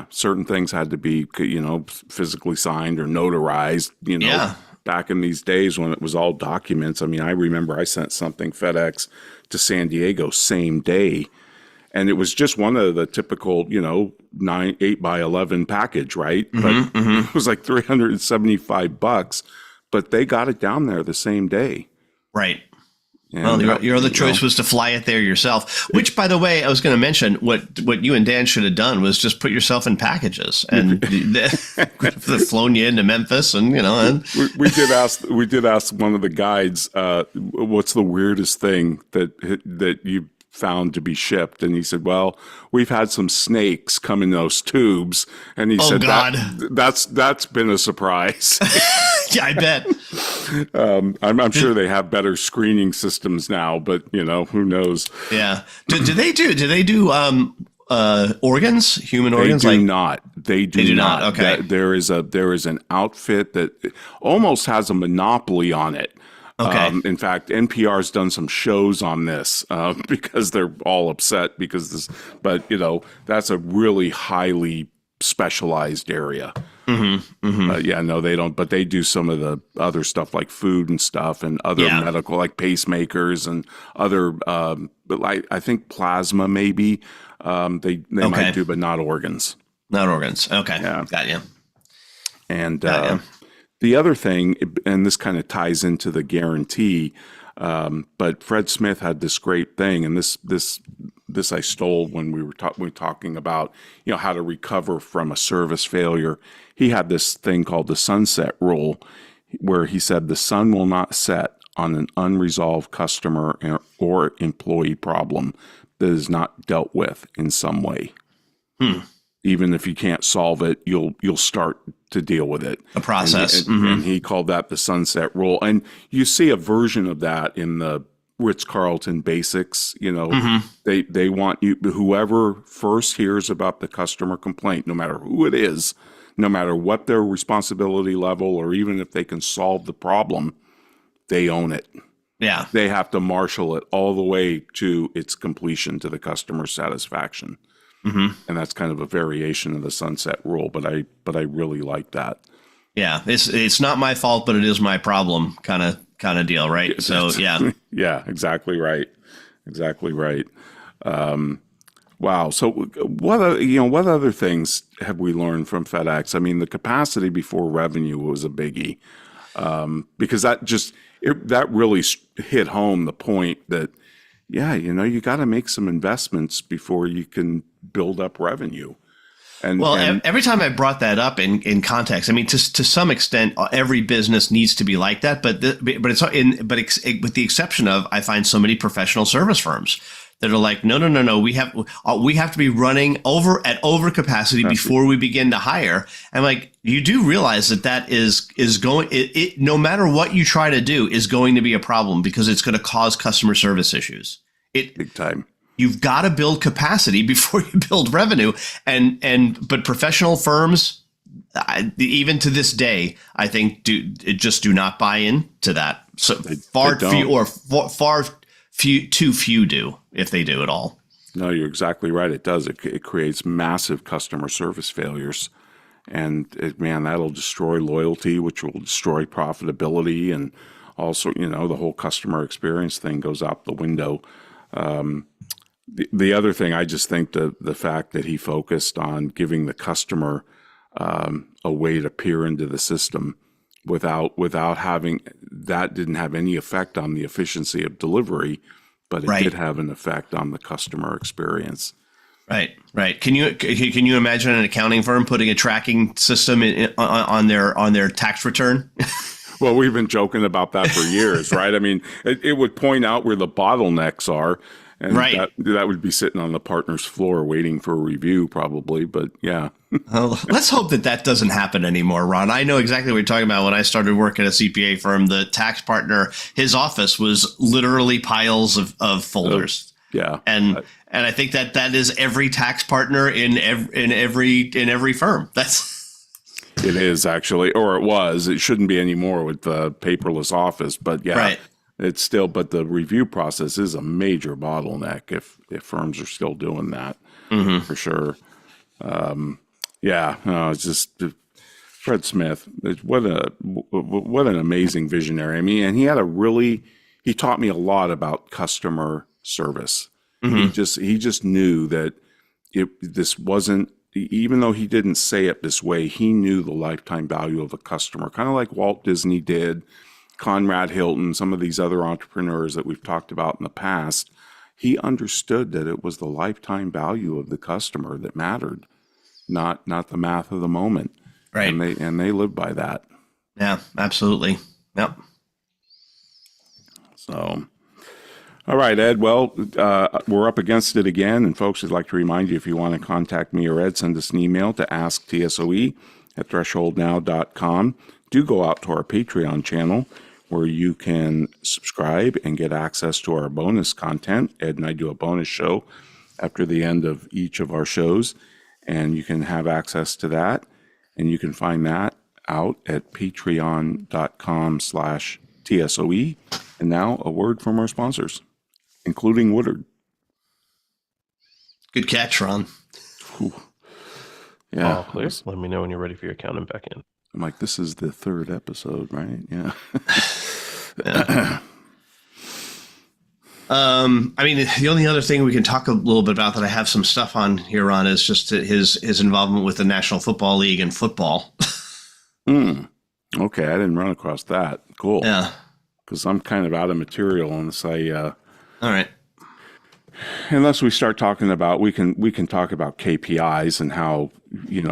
Certain things had to be, physically signed or notarized, back in these days when it was all documents. I mean, I remember I sent something FedEx to San Diego same day. And it was just one of the typical, 8x11 package, right? But it was like $375, but they got it down there the same day. Right. And, well, your other choice was to fly it there yourself, which, by the way, I was going to mention what you and Dan should have done was just put yourself in packages and flown you into Memphis and, and we did ask one of the guides, what's the weirdest thing that you found to be shipped, and he said, well, we've had some snakes come in those tubes, and he said God. that's been a surprise. Yeah, I bet. I'm sure they have better screening systems now, but who knows? Yeah. Do they do organs, human They organs? do not. They do not. not. Okay. There is an outfit that almost has a monopoly on it. Okay. In fact, NPR's done some shows on this because they're all upset because this. But that's a really highly specialized area. Yeah, no, they don't. But they do some of the other stuff like food and stuff, and other medical, like pacemakers and other. But I think plasma maybe they might do, but not organs. Not organs. Okay. Yeah. Got you. And the other thing, and this kind of ties into the guarantee, but Fred Smith had this great thing, and this I stole when we were talking about how to recover from a service failure. He had this thing called the sunset rule, where he said the sun will not set on an unresolved customer or employee problem that is not dealt with in some way. Even if you can't solve it, you'll start to deal with it. A process. And he called that the sunset rule. And you see a version of that in the Ritz-Carlton basics. They want you, whoever first hears about the customer complaint, no matter who it is, no matter what their responsibility level, or even if they can solve the problem, they own it. Yeah. They have to marshal it all the way to its completion, to the customer satisfaction. And that's kind of a variation of the sunset rule, but I really like that. Yeah, it's not my fault, but it is my problem, kind of deal, right? So yeah, yeah, exactly right. Wow. So what other things have we learned from FedEx? I mean, the capacity before revenue was a biggie, because that really hit home the point that you got to make some investments before you can build up revenue. And every time I brought that up in context, I mean, to some extent, every business needs to be like that. But with the exception of, I find so many professional service firms that are like, no, we have to be running at over capacity before we begin to hire. And like, you do realize that is going, no matter what you try to do, is going to be a problem, because it's going to cause customer service issues. Big time. You've got to build capacity before you build revenue, but professional firms, even to this day, I think just do not buy into that. So too few do, if they do at all. No, you're exactly right. It does. It creates massive customer service failures, and that'll destroy loyalty, which will destroy profitability, and also the whole customer experience thing goes out the window. The other thing, I just think the fact that he focused on giving the customer a way to peer into the system without having that, didn't have any effect on the efficiency of delivery, but it did have an effect on the customer experience. Right. Can you imagine an accounting firm putting a tracking system on their tax return? Well, we've been joking about that for years, right? I mean, it would point out where the bottlenecks are. And that would be sitting on the partner's floor waiting for a review, probably. But yeah. Let's hope that doesn't happen anymore, Ron. I know exactly what you're talking about. When I started working at a CPA firm, the tax partner, his office was literally piles of folders. Yeah. And I think that is every tax partner in every firm. It is, actually, or it was. It shouldn't be anymore with the paperless office, but yeah. Right. It's still, but the review process is a major bottleneck if firms are still doing that, for sure. It's just Fred Smith. What an amazing visionary. I mean, and he taught me a lot about customer service. He just knew that this wasn't, even though he didn't say it this way, he knew the lifetime value of a customer, kind of like Walt Disney did. Conrad Hilton, some of these other entrepreneurs that we've talked about in the past, he understood that it was the lifetime value of the customer that mattered, not the math of the moment. Right. And they live by that. Yeah, absolutely. Yep. So, all right, Ed. Well, we're up against it again. And folks, I'd like to remind you, if you want to contact me or Ed, send us an email to asktsoe@thresholdnow.com. do go out to our Patreon channel where you can subscribe and get access to our bonus content. Ed and I do a bonus show after the end of each of our shows, and you can have access to that. And you can find that out at patreon.com/TSOE. And now a word from our sponsors, including Woodard. Good catch, Ron. Whew. Yeah. All clear. Let me know when you're ready for your counting back in. I'm like, this is the 3rd episode, right? Yeah. Yeah. I mean, the only other thing we can talk a little bit about that I have some stuff on here, Ron, is just his involvement with the National Football League and football. Okay, I didn't run across that. Cool. Yeah. Because I'm kind of out of material unless All right. unless we start talking about, we can talk about KPIs and how,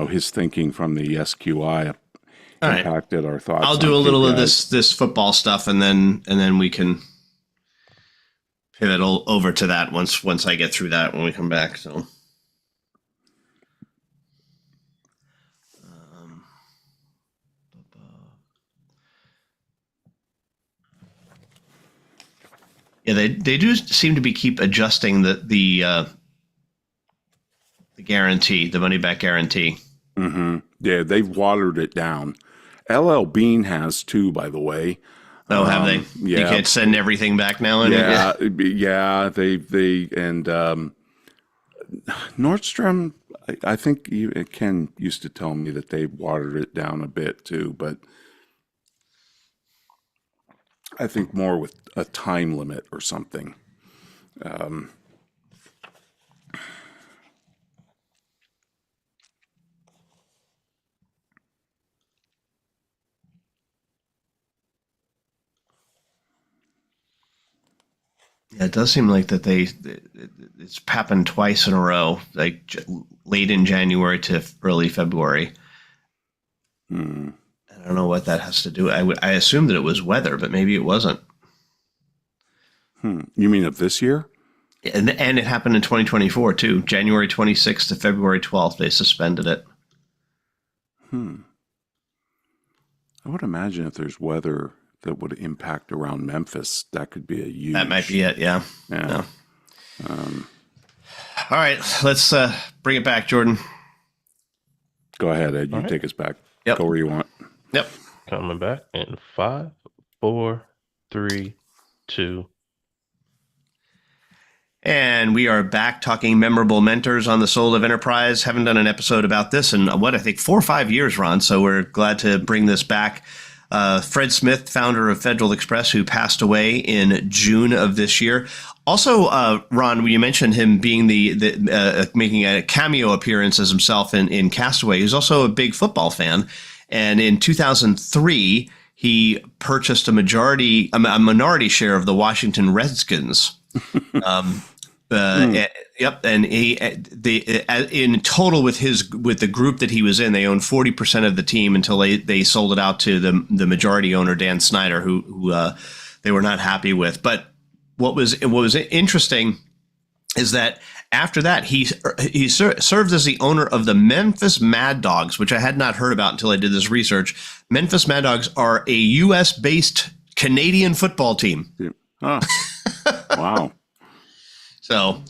his thinking from the SQI All right. impacted our thoughts. I'll do on a little of KPIs. this football stuff, and then we can pivot over to that once I get through that when we come back. So. Yeah, they do seem to keep adjusting the guarantee, the money back guarantee. Mm-hmm. Yeah, they've watered it down. LL Bean has too, by the way. Oh, have they? Yeah. You can't send everything back now. Yeah, they and Nordstrom. I think Ken used to tell me that they watered it down a bit too, but I think more with a time limit or something. Yeah, it does seem like that it's happened twice in a row, like late in January to early February. I don't know what that has to do. I assumed that it was weather, but maybe it wasn't. You mean of this year? And it happened in 2024 too. January 26th to February 12th, they suspended it. I would imagine if there's weather that would impact around Memphis, that could be a huge. That might be it. Yeah. Yeah. All right, let's bring it back, Jordan. Go ahead, Ed. You All right. take us back. Yep. Go where you want. Yep. Coming back in 5, 4, 3, 2. And we are back talking memorable mentors on the Soul of Enterprise. Haven't done an episode about this in I think 4 or 5 years, Ron. So we're glad to bring this back. Fred Smith, founder of Federal Express, who passed away in June of this year. Also, Ron, you mentioned him being making a cameo appearance as himself in Castaway. He's also a big football fan, and in 2003, he purchased a minority share of the Washington Redskins. Yep, and in total with the group that he was in, they owned 40% of the team until they sold it out to the majority owner Dan Snyder, who they were not happy with. But what was interesting is that after that he served as the owner of the Memphis Mad Dogs, which I had not heard about until I did this research. Memphis Mad Dogs are a U.S. based Canadian football team. Yeah. Oh. Wow. So,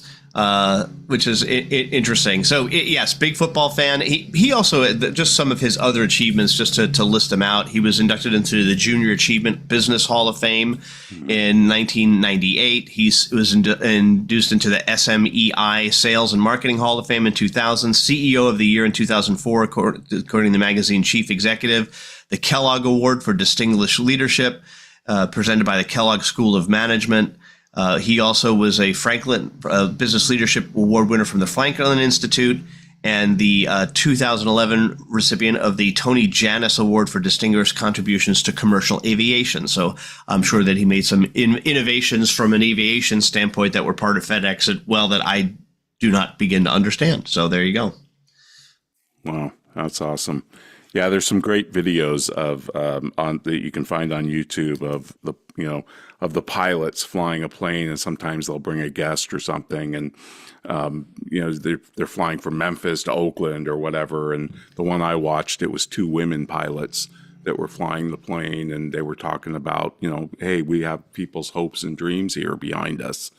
which is interesting. So, yes, big football fan. He also, just some of his other achievements, just to list them out. He was inducted into the Junior Achievement Business Hall of Fame in 1998. He was induced into the SMEI Sales and Marketing Hall of Fame in 2000. CEO of the Year in 2004, according to the magazine Chief Executive. The Kellogg Award for Distinguished Leadership, presented by the Kellogg School of Management. He also was a Franklin Business Leadership Award winner from the Franklin Institute and the 2011 recipient of the Tony Janus Award for Distinguished Contributions to Commercial Aviation. So I'm sure that he made some innovations from an aviation standpoint that were part of FedEx that I do not begin to understand. So there you go. Wow, that's awesome. Yeah, there's some great videos of that you can find on YouTube of the pilots flying a plane, and sometimes they'll bring a guest or something, and they're flying from Memphis to Oakland or whatever. And the one I watched, it was 2 women pilots that were flying the plane, and they were talking about, hey, we have people's hopes and dreams here behind us.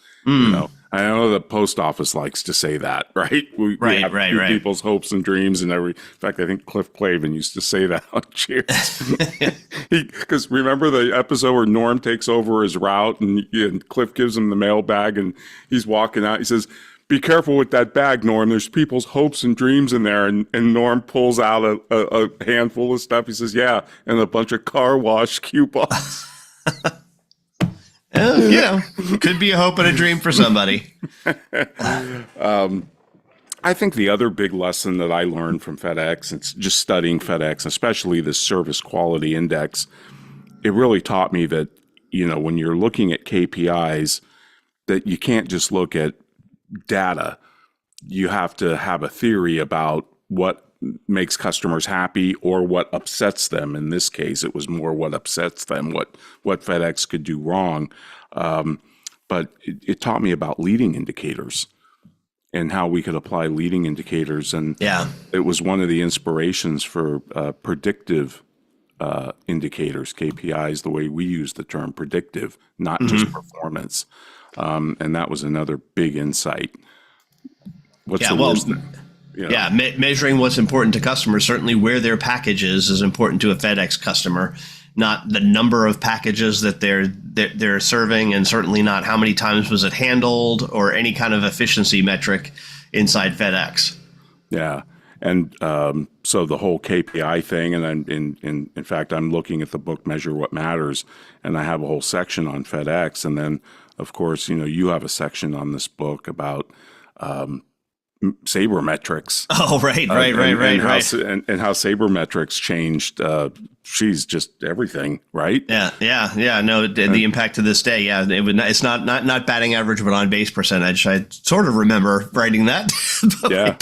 I know the post office likes to say that, right? We have people's hopes and dreams, and in fact, I think Cliff Clavin used to say that on Cheers. Because remember the episode where Norm takes over his route, and Cliff gives him the mail bag, and he's walking out. He says, "Be careful with that bag, Norm. There's people's hopes and dreams in there." And Norm pulls out a handful of stuff. He says, "Yeah, and a bunch of car wash coupons." Could be a hope and a dream for somebody. I think the other big lesson that I learned from FedEx, it's just studying FedEx, especially the service quality index, it really taught me that, when you're looking at KPIs, that you can't just look at data. You have to have a theory about what makes customers happy or what upsets them. In this case, it was more what upsets them, what FedEx could do wrong. But it taught me about leading indicators and how we could apply leading indicators. And it was one of the inspirations for predictive indicators, KPIs, the way we use the term predictive, not just performance. And that was another big insight. What's the worst thing? Measuring what's important to customers, certainly where their package is important to a FedEx customer, not the number of packages that they're serving, and certainly not how many times was it handled or any kind of efficiency metric inside FedEx. Yeah. And so the whole KPI thing, and in fact, I'm looking at the book Measure What Matters, and I have a whole section on FedEx. And then, of course, you have a section on this book about sabermetrics. Oh, right. And how sabermetrics changed. She's just everything, right? Yeah. No, the impact to this day. Yeah, it's not batting average, but on base percentage. I sort of remember writing that. Yeah.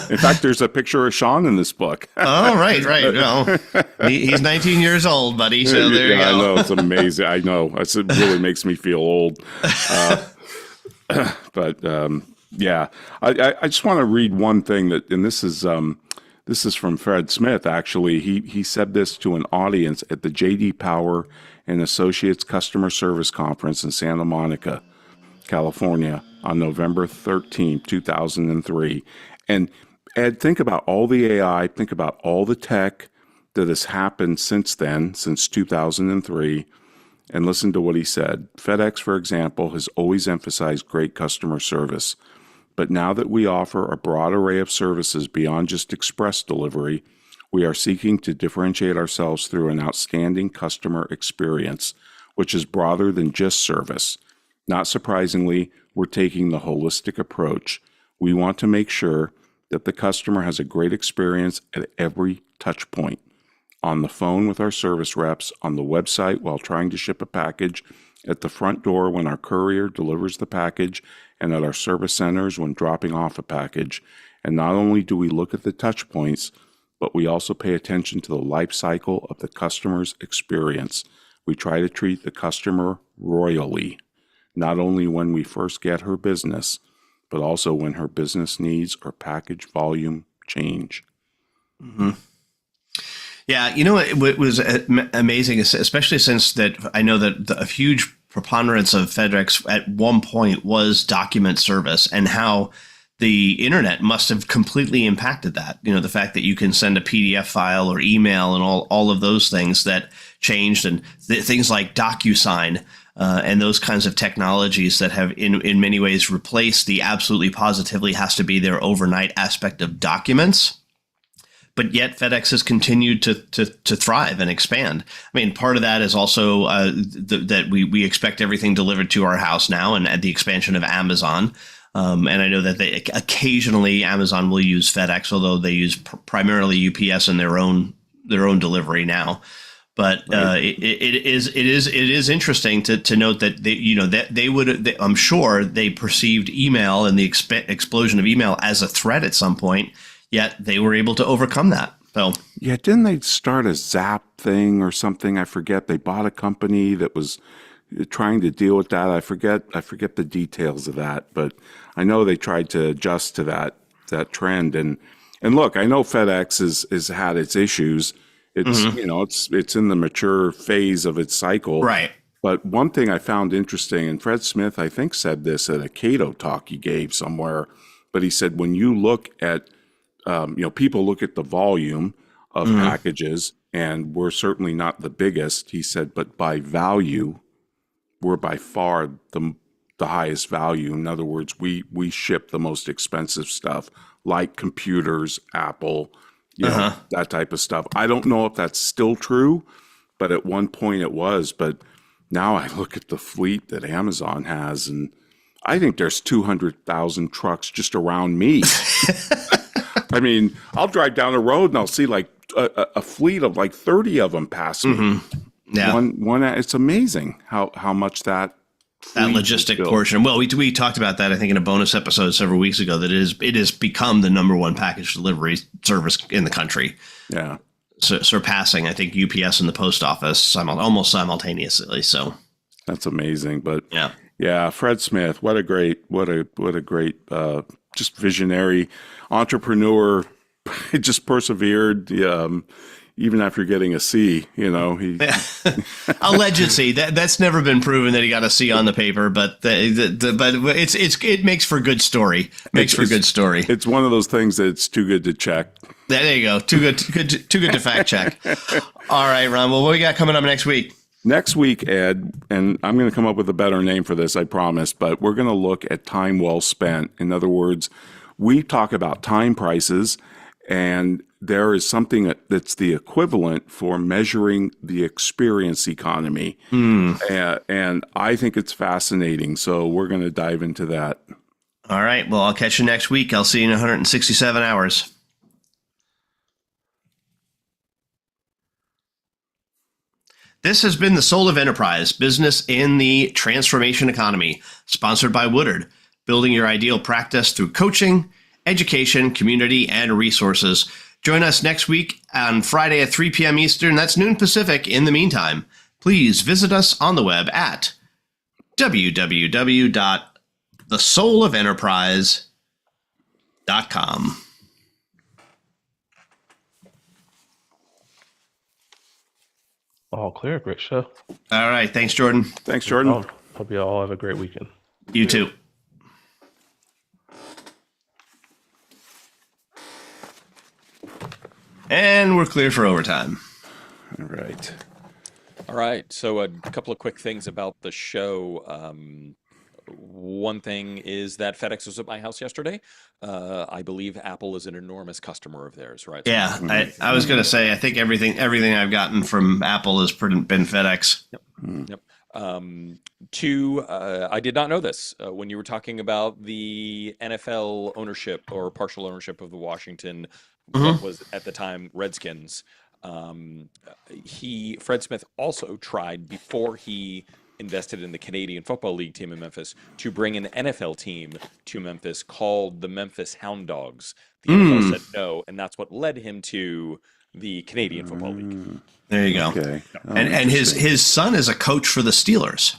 In fact, there's a picture of Sean in this book. Oh, right. Well, he's 19 years old, buddy. So there you go. I know, it's amazing. I know it really makes me feel old. Yeah, I just want to read one thing and this is from Fred Smith. Actually, he said this to an audience at the J.D. Power and Associates Customer Service Conference in Santa Monica, California, on November 13, 2003. And Ed, think about all the AI, think about all the tech that has happened since then, since 2003. And listen to what he said. FedEx, for example, has always emphasized great customer service. But now that we offer a broad array of services beyond just express delivery, we are seeking to differentiate ourselves through an outstanding customer experience, which is broader than just service. Not surprisingly, we're taking the holistic approach. We want to make sure that the customer has a great experience at every touch point. On the phone with our service reps, on the website while trying to ship a package, at the front door when our courier delivers the package, and at our service centers when dropping off a package. And not only do we look at the touch points, but we also pay attention to the life cycle of the customer's experience. We try to treat the customer royally, not only when we first get her business, but also when her business needs or package volume change. Mm-hmm. Yeah, it was amazing, especially since that I know that a huge preponderance of FedEx at one point was document service, and how the internet must have completely impacted that. The fact that you can send a PDF file or email and all of those things that changed, and things like DocuSign and those kinds of technologies that have in many ways replaced the absolutely positively has to be there overnight aspect of documents. But yet FedEx has continued to thrive and expand. I mean, part of that is also that we expect everything delivered to our house now, and at the expansion of Amazon. And I know that occasionally Amazon will use FedEx, although they use primarily UPS in their own delivery now. But it is interesting to note that I'm sure they perceived email and the explosion of email as a threat at some point. Yet they were able to overcome that. So yeah, didn't they start a Zap thing or something? I forget. They bought a company that was trying to deal with that. I forget the details of that, but I know they tried to adjust to that trend. And look, I know FedEx has had its issues. It's, Hmm. you know, it's in the mature phase of its cycle. Right. But one thing I found interesting, and Fred Smith, I think, said this at a Cato talk he gave somewhere, but he said when you look at, people look at the volume of Hmm. packages, and we're certainly not the biggest. He said, but by value, we're by far the highest value. In other words, we ship the most expensive stuff, like computers, Apple, Uh-huh. that type of stuff. I don't know if that's still true, but at one point it was. But now I look at the fleet that Amazon has, and I think there's 200,000 trucks just around me. I mean, I'll drive down the road and I'll see like a fleet of like 30 of them pass me. Hmm. Yeah. One. It's amazing how much that That fleet is logistic built. portion. Well, we talked about that, I think, in a bonus episode several weeks ago, that it has become the number one package delivery service in the country, Yeah, surpassing, I think, UPS and the post office almost simultaneously. So, that's amazing. But yeah. yeah, Fred Smith, what a great, just visionary entrepreneur. Just persevered, even after getting a C. He Alleged C. That's never been proven that he got a C on the paper, but but it makes for good story. Makes for good story. it's one of those things that's too good to check. There you go. Too good to fact check. All right, Ron. Well, what we got coming up next week? Next week, Ed, and I'm going to come up with a better name for this, I promise, but we're going to look at time well spent. In other words, we talk about time prices, and there is something that's the equivalent for measuring the experience economy. And I think it's fascinating. So we're going to dive into that. All right. Well, I'll catch you next week. I'll see you in 167 hours. This has been the Soul of Enterprise, Business in the Transformation Economy, sponsored by Woodard, building your ideal practice through coaching, education, community, and resources. Join us next week on Friday at 3 p.m. Eastern. That's noon Pacific. In the meantime, please visit us on the web at www.thesoulofenterprise.com. All clear. Great show. All right. Thanks, Jordan. Thanks, Jordan. Hope you all have a great weekend. You too. And we're clear for overtime. All right. All right. So a couple of quick things about the show. One thing is that FedEx was at my house yesterday. I believe Apple is an enormous customer of theirs, right? So Yeah, I was going to say, I think everything I've gotten from Apple has been FedEx. Yep. Two, I did not know this. When you were talking about the NFL ownership or partial ownership of the Washington, what was at the time Redskins, Fred Smith also tried before he invested in the Canadian Football League team in Memphis to bring an NFL team to Memphis called the Memphis Hound Dogs. The NFL said no, and that's what led him to the Canadian Football League. There you go. Okay. Oh, And interesting. his son is a coach for the Steelers.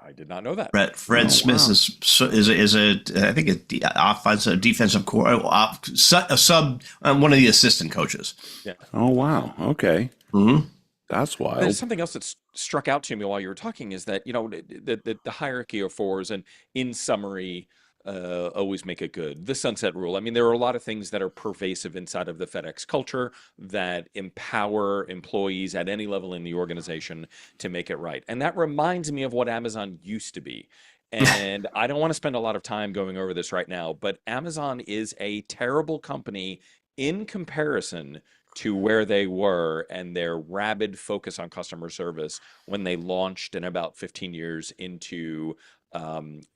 I did not know that. Fred Smith wow. is a I think offensive defensive core one of the assistant coaches. Yeah. Oh, wow. Okay. Mm-hmm. That's wild. There's something else that struck out to me while you were talking is that, the hierarchy of fours and in summary, always make it good. The sunset rule. I mean, there are a lot of things that are pervasive inside of the FedEx culture that empower employees at any level in the organization to make it right. And that reminds me of what Amazon used to be. And I don't want to spend a lot of time going over this right now, but Amazon is a terrible company in comparison to where they were and their rabid focus on customer service when they launched in about 15 years into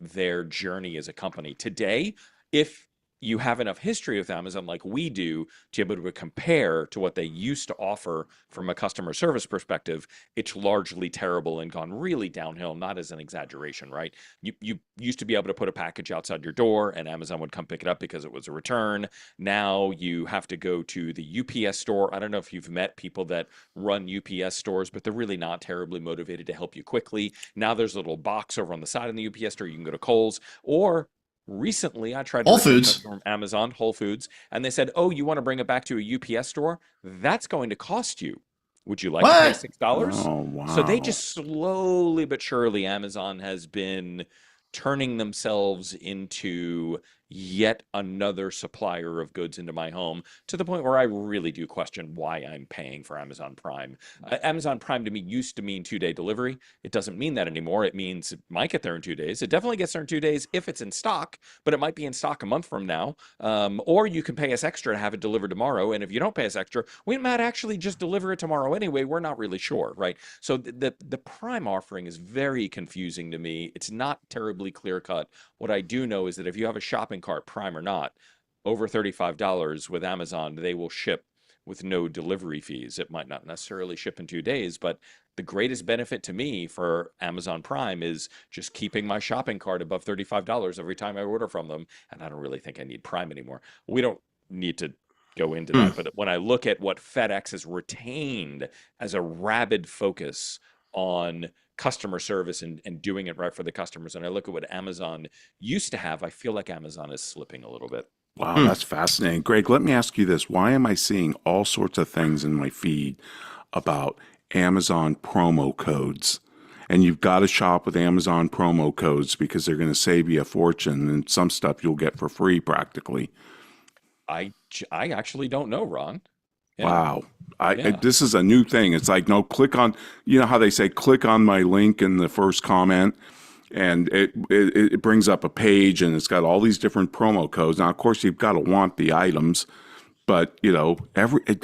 their journey as a company. Today, if you have enough history with Amazon like we do to be able to compare to what they used to offer from a customer service perspective, it's largely terrible and gone really downhill, not as an exaggeration, right? You used to be able to put a package outside your door and Amazon would come pick it up because it was a return. Now you have to go to the UPS store. I don't know if you've met people that run UPS stores, but they're really not terribly motivated to help you quickly. Now there's a little box over on the side of the UPS store. You can go to Kohl's, or Recently, I tried to Whole return Foods. something from Amazon, Whole Foods, and they said, "Oh, you want to bring it back to a UPS store? That's going to cost you. Would you like to pay What? $6?" Oh, So they wow. just slowly but surely, Amazon has been turning themselves into yet another supplier of goods into my home to the point where I really do question why I'm paying for Amazon Prime. Amazon Prime to me used to mean 2-day delivery. It doesn't mean that anymore. It means it might get there in 2 days. It definitely gets there in 2 days if it's in stock, but it might be in stock a month from now. Or you can pay us extra to have it delivered tomorrow. And if you don't pay us extra, we might actually just deliver it tomorrow anyway. We're not really sure, right? So the Prime offering is very confusing to me. It's not terribly clear cut. What I do know is that if you have a shopping cart, Prime or not, over $35 with Amazon, they will ship with no delivery fees. It might not necessarily ship in 2 days, but the greatest benefit to me for Amazon Prime is just keeping my shopping cart above $35 every time I order from them. And I don't really think I need Prime anymore. We don't need to go into Hmm. that, but when I look at what FedEx has retained as a rabid focus on customer service and doing it right for the customers, and I look at what Amazon used to have, I feel like Amazon is slipping a little bit. Wow, Hmm. that's fascinating. Greg, let me ask you this. Why am I seeing all sorts of things in my feed about Amazon promo codes? And you've got to shop with Amazon promo codes because they're going to save you a fortune and some stuff you'll get for free practically. I actually don't know, Ron. Yeah, Wow. yeah. This is a new thing. It's like, no, click on, you know how they say, click on my link in the first comment, and it brings up a page and it's got all these different promo codes. Now, of course, you've got to want the items, but you know,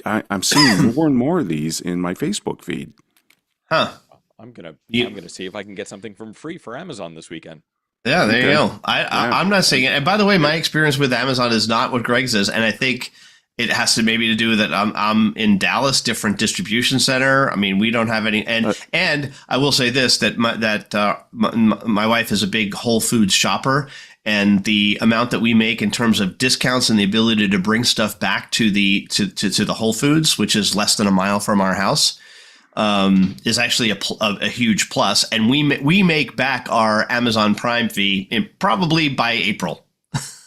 I'm seeing more and more of these in my Facebook feed. Huh. I'm gonna You, I'm gonna see if I can get something from free for Amazon this weekend. yeah, there you Okay. go. Yeah. I'm not saying it. And by the way, my experience with Amazon is not what Greg says, and I think it has to maybe to do with that I'm in Dallas, different distribution center. I mean, we don't have any, Uh, and I will say this that my wife is a big Whole Foods shopper, and the amount that we make in terms of discounts and the ability to bring stuff back to to the Whole Foods, which is less than a mile from our house, is actually a huge plus. And we make back our Amazon Prime fee probably by April.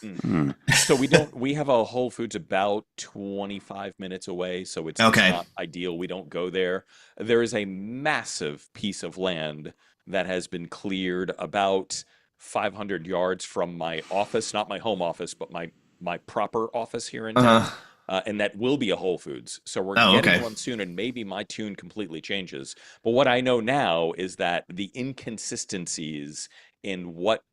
Mm. hmm. So we have a Whole Foods about 25 minutes away, so it's Okay. not ideal. We don't go there. There is a massive piece of land that has been cleared about 500 yards from my office, not my home office, but my proper office here in town. Uh-huh. And that will be a Whole Foods. So we're Oh, getting okay. one soon, and maybe my tune completely changes. But what I know now is that the inconsistencies in what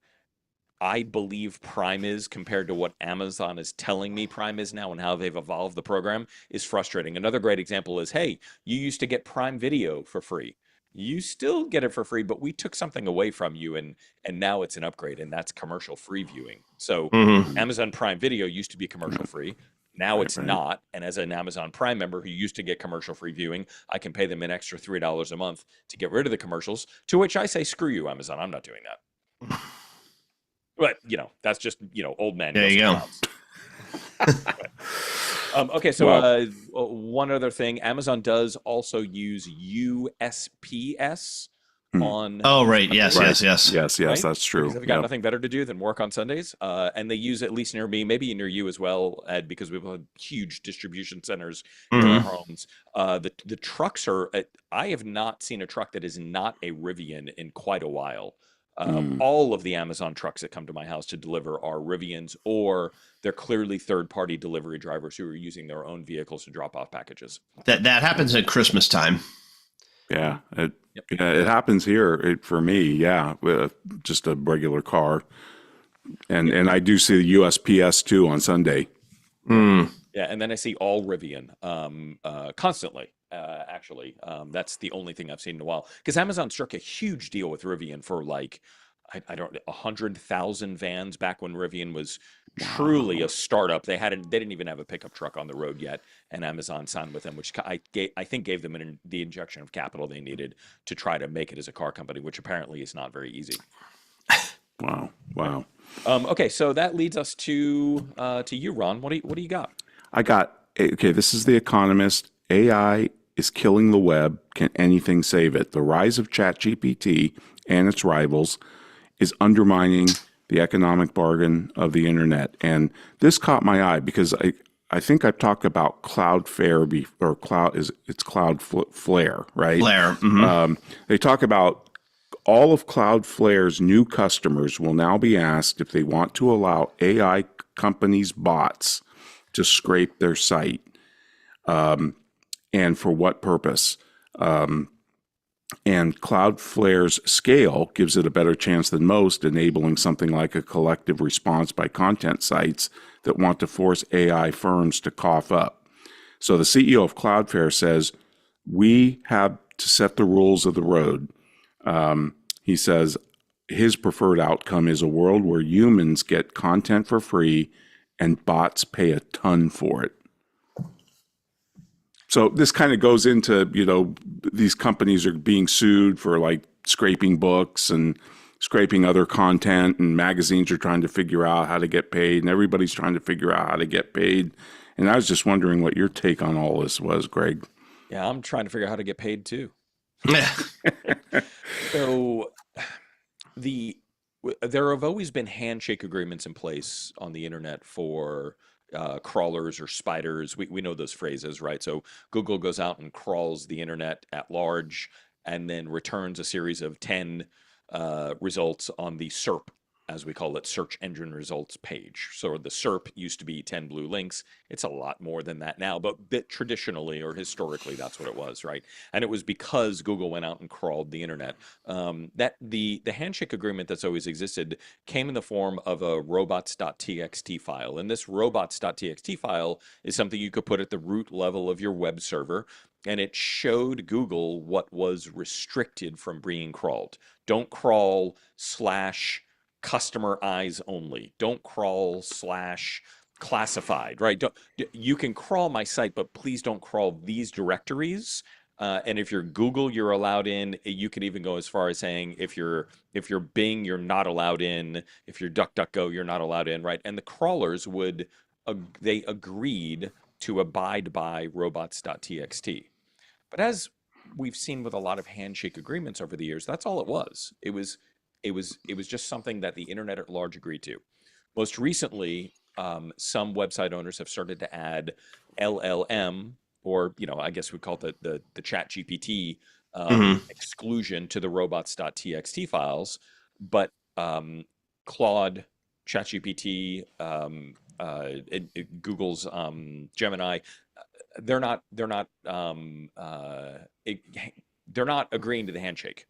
I believe Prime is compared to what Amazon is telling me Prime is now and how they've evolved the program is frustrating. Another great example is, hey, you used to get Prime Video for free. You still get it for free, but we took something away from you and now it's an upgrade, and that's commercial free viewing. So Hmm. Hmm. Amazon Prime Video used to be commercial free. Now Right, it's right. not. And as an Amazon Prime member who used to get commercial free viewing, I can pay them an extra $3 a month to get rid of the commercials, to which I say, screw you, Amazon. I'm not doing that. But that's just old man There you yells at go. clouds. But, okay, so Well, one other thing, Amazon does also use USPS hmm. on Oh, right. Yes, Right. yes, yes. Yes, yes, right? that's Because true. they've got Yep. nothing better to do than work on Sundays, and they use, at least near me, maybe near you as well, Ed, because we've had huge distribution centers near our Hmm. homes. The trucks are. I have not seen a truck that is not a Rivian in quite a while. Mm. All of the Amazon trucks that come to my house to deliver are Rivians, or they're clearly third-party delivery drivers who are using their own vehicles to drop off packages. That happens at Christmas time. Yeah, Yep. it happens here for me. Yeah, with just a regular car, and Yeah. I do see the USPS too on Sunday. Yeah. Mm. Yeah, and then I see all Rivian constantly. Actually, that's the only thing I've seen in a while. Because Amazon struck a huge deal with Rivian for like, I don't 100,000 vans back when Rivian was truly a Wow. startup. They didn't even have a pickup truck on the road yet, and Amazon signed with them, which I think gave them the injection of capital they needed to try to make it as a car company, which apparently is not very easy. Wow. Yeah. Wow. Okay, so that leads us to you, Ron. What do you got? I got okay. This is The Economist. AI is killing the web. Can anything save it? The rise of ChatGPT and its rivals is undermining the economic bargain of the internet. And this caught my eye because I think I've talked about Cloudflare or it's Cloudflare, right? Blair. Hmm. They talk about all of Cloudflare's new customers will now be asked if they want to allow AI companies' bots to scrape their site, and for what purpose. And Cloudflare's scale gives it a better chance than most, enabling something like a collective response by content sites that want to force AI firms to cough up. So the CEO of Cloudflare says, we have to set the rules of the road. He says his preferred outcome is a world where humans get content for free and bots pay a ton for it. So this kind of goes into, these companies are being sued for like scraping books and scraping other content, and magazines are trying to figure out how to get paid, and everybody's trying to figure out how to get paid. And I was just wondering what your take on all this was, Greg. Yeah, I'm trying to figure out how to get paid too. Yeah. So the there have always been handshake agreements in place on the internet for crawlers or spiders. We know those phrases, right? So Google goes out and crawls the internet at large and then returns a series of 10 results on the SERP, as we call it, search engine results page. So the SERP used to be 10 blue links. It's a lot more than that now, but traditionally or historically, that's what it was, right? And it was because Google went out and crawled the internet. That the handshake agreement that's always existed came in the form of a robots.txt file. And this robots.txt file is something you could put at the root level of your web server, and it showed Google what was restricted from being crawled. Don't crawl slash customer eyes only. Don't crawl slash classified, right? You can crawl my site, but please don't crawl these directories. And if you're Google, you're allowed in. You could even go as far as saying if you're Bing, you're not allowed in. If you're DuckDuckGo, you're not allowed in, right? And the crawlers they agreed to abide by robots.txt. But as we've seen with a lot of handshake agreements over the years, that's all it was. It was just something that the internet at large agreed to. Most recently, some website owners have started to add LLM, or I guess we call it the Chat GPT Hmm. exclusion to the robots.txt files, but Claude, ChatGPT, Google's Gemini, they're not they're not it, they're not agreeing to the handshake.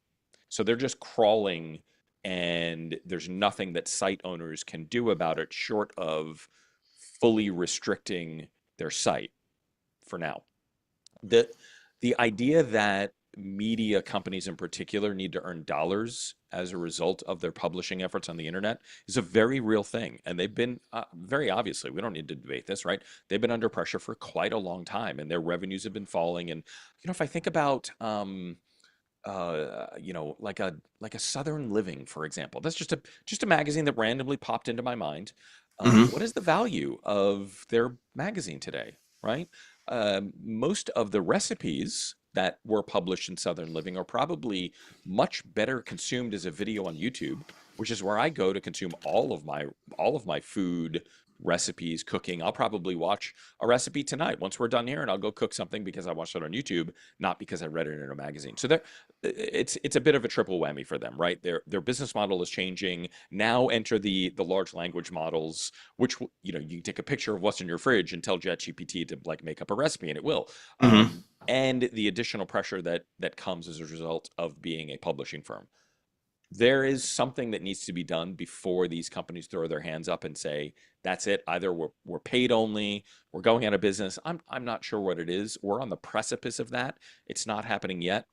So they're just crawling, and there's nothing that site owners can do about it short of fully restricting their site for now. The the idea that media companies in particular need to earn dollars as a result of their publishing efforts on the internet is a very real thing, and they've been very obviously, we don't need to debate this, right? They've been under pressure for quite a long time, and their revenues have been falling. And if I think about like a Southern Living, for example. That's just a magazine that randomly popped into my mind. Hmm. What is the value of their magazine today, right? Most of the recipes that were published in Southern Living are probably much better consumed as a video on YouTube, which is where I go to consume all of my food recipes, cooking. I'll probably watch a recipe tonight once we're done here, and I'll go cook something because I watched it on YouTube, not because I read it in a magazine. So it's a bit of a triple whammy for them, right? Their business model is changing. Now enter the large language models, which you can take a picture of what's in your fridge and tell ChatGPT to like make up a recipe, and it will. Hmm. And the additional pressure that comes as a result of being a publishing firm. There is something that needs to be done before these companies throw their hands up and say, that's it. Either we're paid only, we're going out of business. I'm not sure what it is. We're on the precipice of that. It's not happening yet.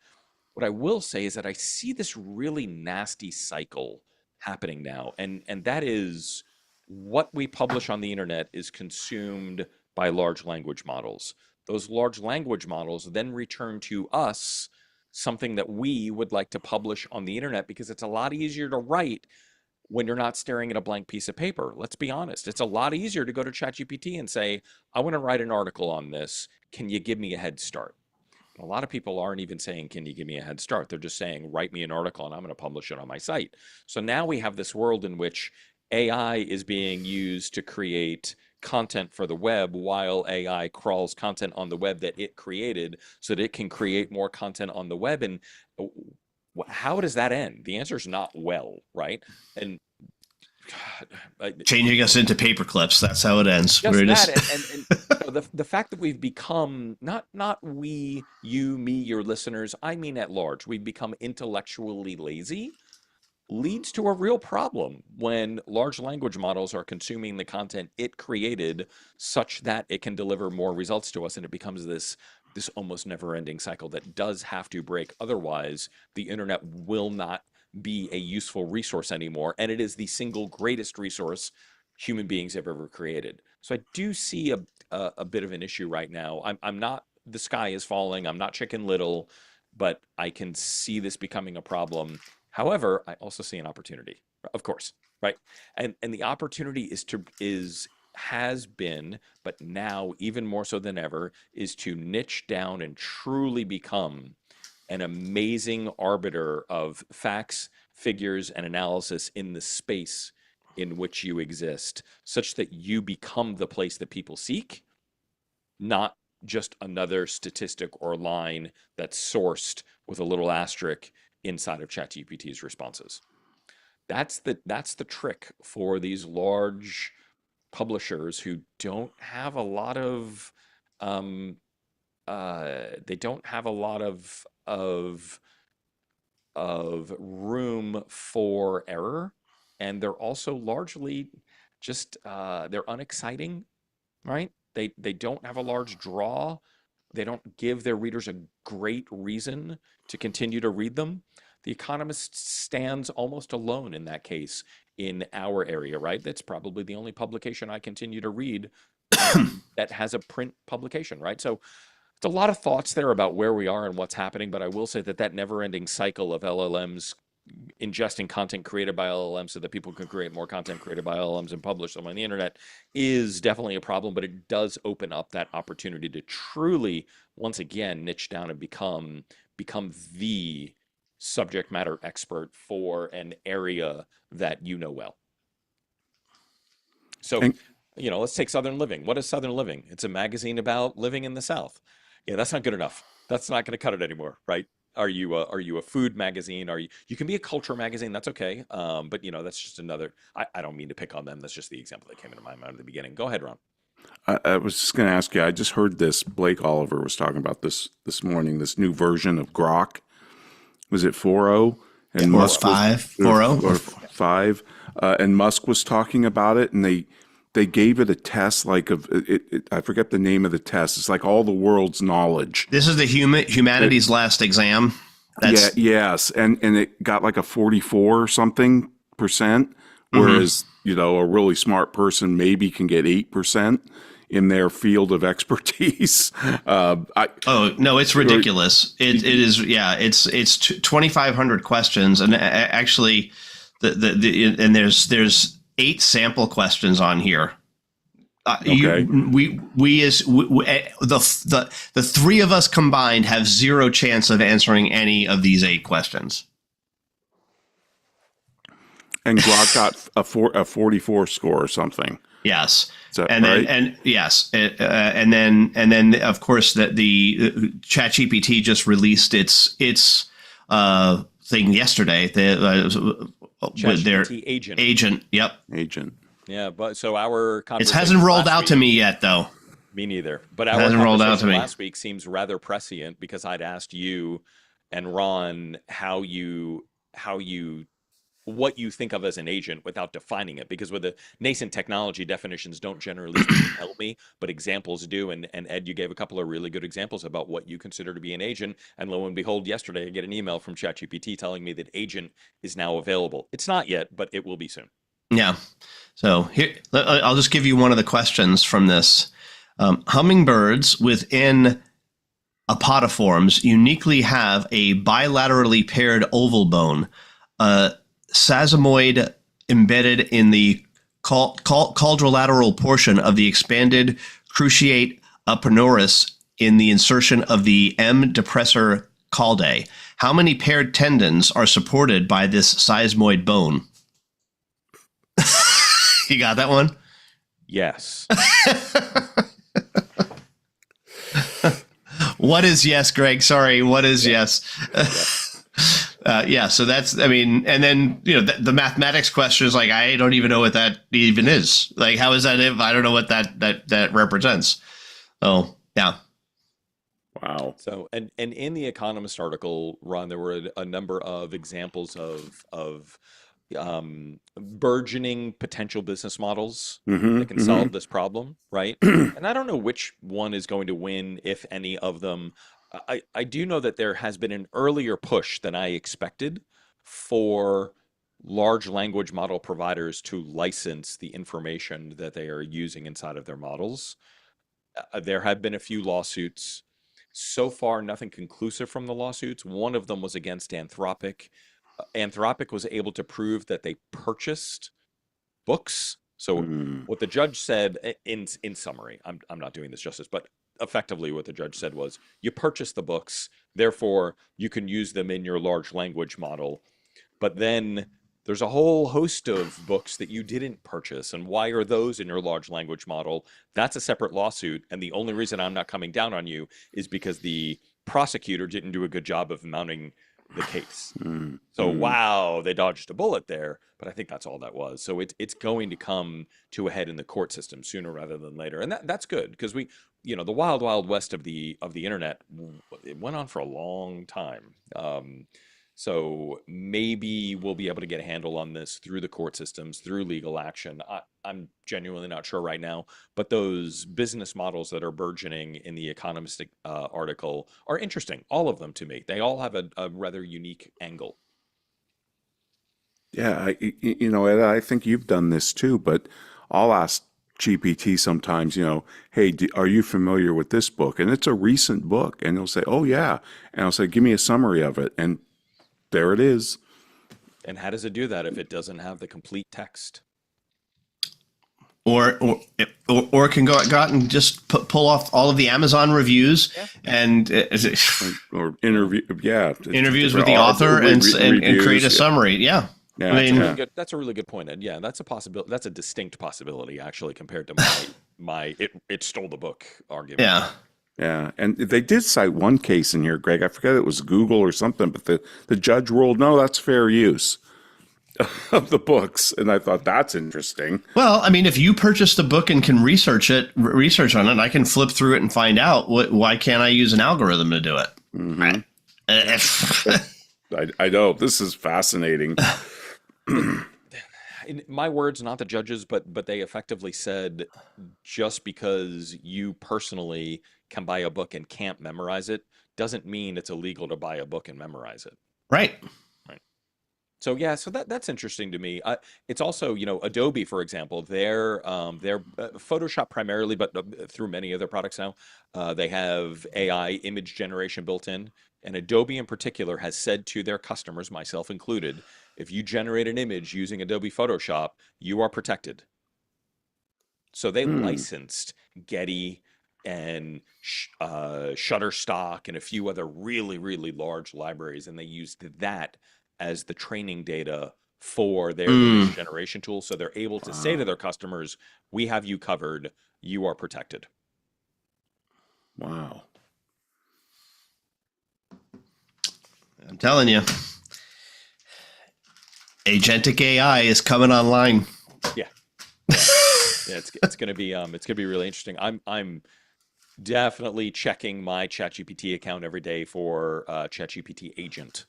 What I will say is that I see this really nasty cycle happening now, and that is what we publish on the internet is consumed by large language models. Those large language models then return to us something that we would like to publish on the internet because it's a lot easier to write when you're not staring at a blank piece of paper. Let's be honest. It's a lot easier to go to ChatGPT and say, I want to write an article on this. Can you give me a head start? A lot of people aren't even saying, can you give me a head start? They're just saying, write me an article and I'm going to publish it on my site. So now we have this world in which AI is being used to create content for the web while AI crawls content on the web that it created so that it can create more content on the web. And how does that end? The answer is not well, right? And Changing us into paper clips. That's how it ends. just We're that, just and the fact that we've become not we, you, me, your listeners, I mean at large, we've become intellectually lazy leads to a real problem when large language models are consuming the content it created such that it can deliver more results to us, and it becomes this almost never-ending cycle that does have to break. Otherwise, the internet will not be a useful resource anymore, and it is the single greatest resource human beings have ever created. So I do see a bit of an issue right now. I'm not the sky is falling. I'm not Chicken Little, but I can see this becoming a problem. However, I also see an opportunity, of course, right? And the opportunity has been, but now even more so than ever, is to niche down and truly become an amazing arbiter of facts, figures, and analysis in the space in which you exist, such that you become the place that people seek, not just another statistic or line that's sourced with a little asterisk inside of ChatGPT's responses. That's the trick for these large publishers who don't have a lot of they don't have a lot of room for error, and they're also largely just they're unexciting, right? They don't have a large draw. They don't give their readers a great reason to continue to read them. The Economist stands almost alone in that case in our area, right? That's probably the only publication I continue to read that has a print publication, right? So it's a lot of thoughts there about where we are and what's happening, but I will say that never-ending cycle of LLMs ingesting content created by LLMs so that people can create more content created by LLMs and publish them on the internet is definitely a problem, but it does open up that opportunity to truly, once again, niche down and become the subject matter expert for an area that you know well. So, And let's take Southern Living. What is Southern Living? It's a magazine about living in the South. Yeah, that's not good enough. That's not going to cut it anymore, right? Are you a food magazine? You can be a culture magazine? That's okay. But that's just another. I don't mean to pick on them. That's just the example that came into my mind at the beginning. Go ahead, Ron. I was just going to ask you, I just heard this. Blake Oliver was talking about this morning, this new version of Grok. Was it 4.0? And or Musk 5, was, 4.0 or 5. And Musk was talking about it, and they gave it a test like of it, I forget the name of the test. It's like all the world's knowledge. This is the humanity's last exam. That's Yes, and it got like a 44 or something percent, whereas a really smart person maybe can get 8% in their field of expertise. Oh no, it's ridiculous. It is, yeah. It's 2,500 questions, and actually, and there's 8 sample questions on here. Okay. The 3 of us combined have 0 chance of answering any of these 8 questions. And Grok got a 44 score or something. Yes. Is that and right? then and then of course that the ChatGPT just released its thing yesterday. With their ChatGPT agent. agent. Yep. Agent. Yeah, but so our It conversation hasn't rolled last out week, to me yet, though. me neither. But It our hasn't rolled out to conversation me. last week seems rather prescient because I'd asked you and Ron what you think of as an agent without defining it, because with the nascent technology, definitions don't generally speaking help me, but examples do. And Ed, you gave a couple of really good examples about what you consider to be an agent. And lo and behold, yesterday I get an email from ChatGPT telling me that agent is now available. It's not yet, but it will be soon. Yeah. So here, I'll just give you one of the questions from this. Hummingbirds within apodiforms uniquely have a bilaterally paired oval bone, sesamoid embedded in the caudrolateral portion of the expanded cruciate aponeuris in the insertion of the M. depressor caudae. How many paired tendons are supported by this sesamoid bone? You got that one? Yes. What is yes, Greg? Sorry, what is yes? Yeah, so that's, I mean, and then, the mathematics question is like, I don't even know what that even is. Like, how is that if I don't know what that represents? Oh, yeah. Wow. So, and in the Economist article, Ron, there were a number of examples of burgeoning potential business models that can solve this problem, right? And I don't know which one is going to win, if any of them. I do know that there has been an earlier push than I expected for large language model providers to license the information that they are using inside of their models. There have been a few lawsuits. So far, nothing conclusive from the lawsuits. One of them was against Anthropic. Anthropic was able to prove that they purchased books. So Mm. what the judge said, in summary, I'm not doing this justice, but effectively what the judge said was, you purchase the books, therefore you can use them in your large language model. But then there's a whole host of books that you didn't purchase. And why are those in your large language model? That's a separate lawsuit. And the only reason I'm not coming down on you is because the prosecutor didn't do a good job of mounting the case. Mm. So, Mm. wow, they dodged a bullet there. But I think that's all that was. So it's going to come to a head in the court system sooner rather than later. And that's good because the wild, wild west of the internet, it went on for a long time. So maybe we'll be able to get a handle on this through the court systems, through legal action. I'm genuinely not sure right now, but those business models that are burgeoning in the Economist article are interesting. All of them to me. They all have a rather unique angle. Yeah, Ed, I think you've done this too, but I'll ask GPT sometimes, hey, are you familiar with this book? And it's a recent book. And they'll say, oh, yeah. And I'll say, give me a summary of it. And there it is. And how does it do that if it doesn't have the complete text? Or it can go out and just pull off all of the Amazon reviews Yeah. and Or interview, yeah. interviews with the author and create a summary. Yeah. Yeah, I mean, That's a really good point, Ed. Yeah, that's a possibility. That's a distinct possibility, actually, compared to my it stole the book argument. yeah. Yeah, and they did cite one case in here, Greg. I forget it was Google or something, but the judge ruled, no, that's fair use of the books. And I thought that's interesting. Well, I mean, if you purchase the book and can research on it, I can flip through it and find out why can't I use an algorithm to do it? Mm-hmm. Right? I know. This is fascinating. In my words, not the judges, but they effectively said, just because you personally can buy a book and can't memorize it doesn't mean it's illegal to buy a book and memorize it. Right. Right. So yeah, so that's interesting to me. It's also, Adobe, for example, their Photoshop primarily, but through many other products now, they have AI image generation built in. And Adobe in particular has said to their customers, myself included, if you generate an image using Adobe Photoshop, you are protected. So they licensed Getty and Shutterstock and a few other really, really large libraries, and they used that as the training data for their image generation tool. So they're able to say to their customers, we have you covered, you are protected. Wow. I'm telling you, agentic AI is coming online. Yeah. Yeah, it's gonna be really interesting. I'm definitely checking my ChatGPT account every day for ChatGPT agent.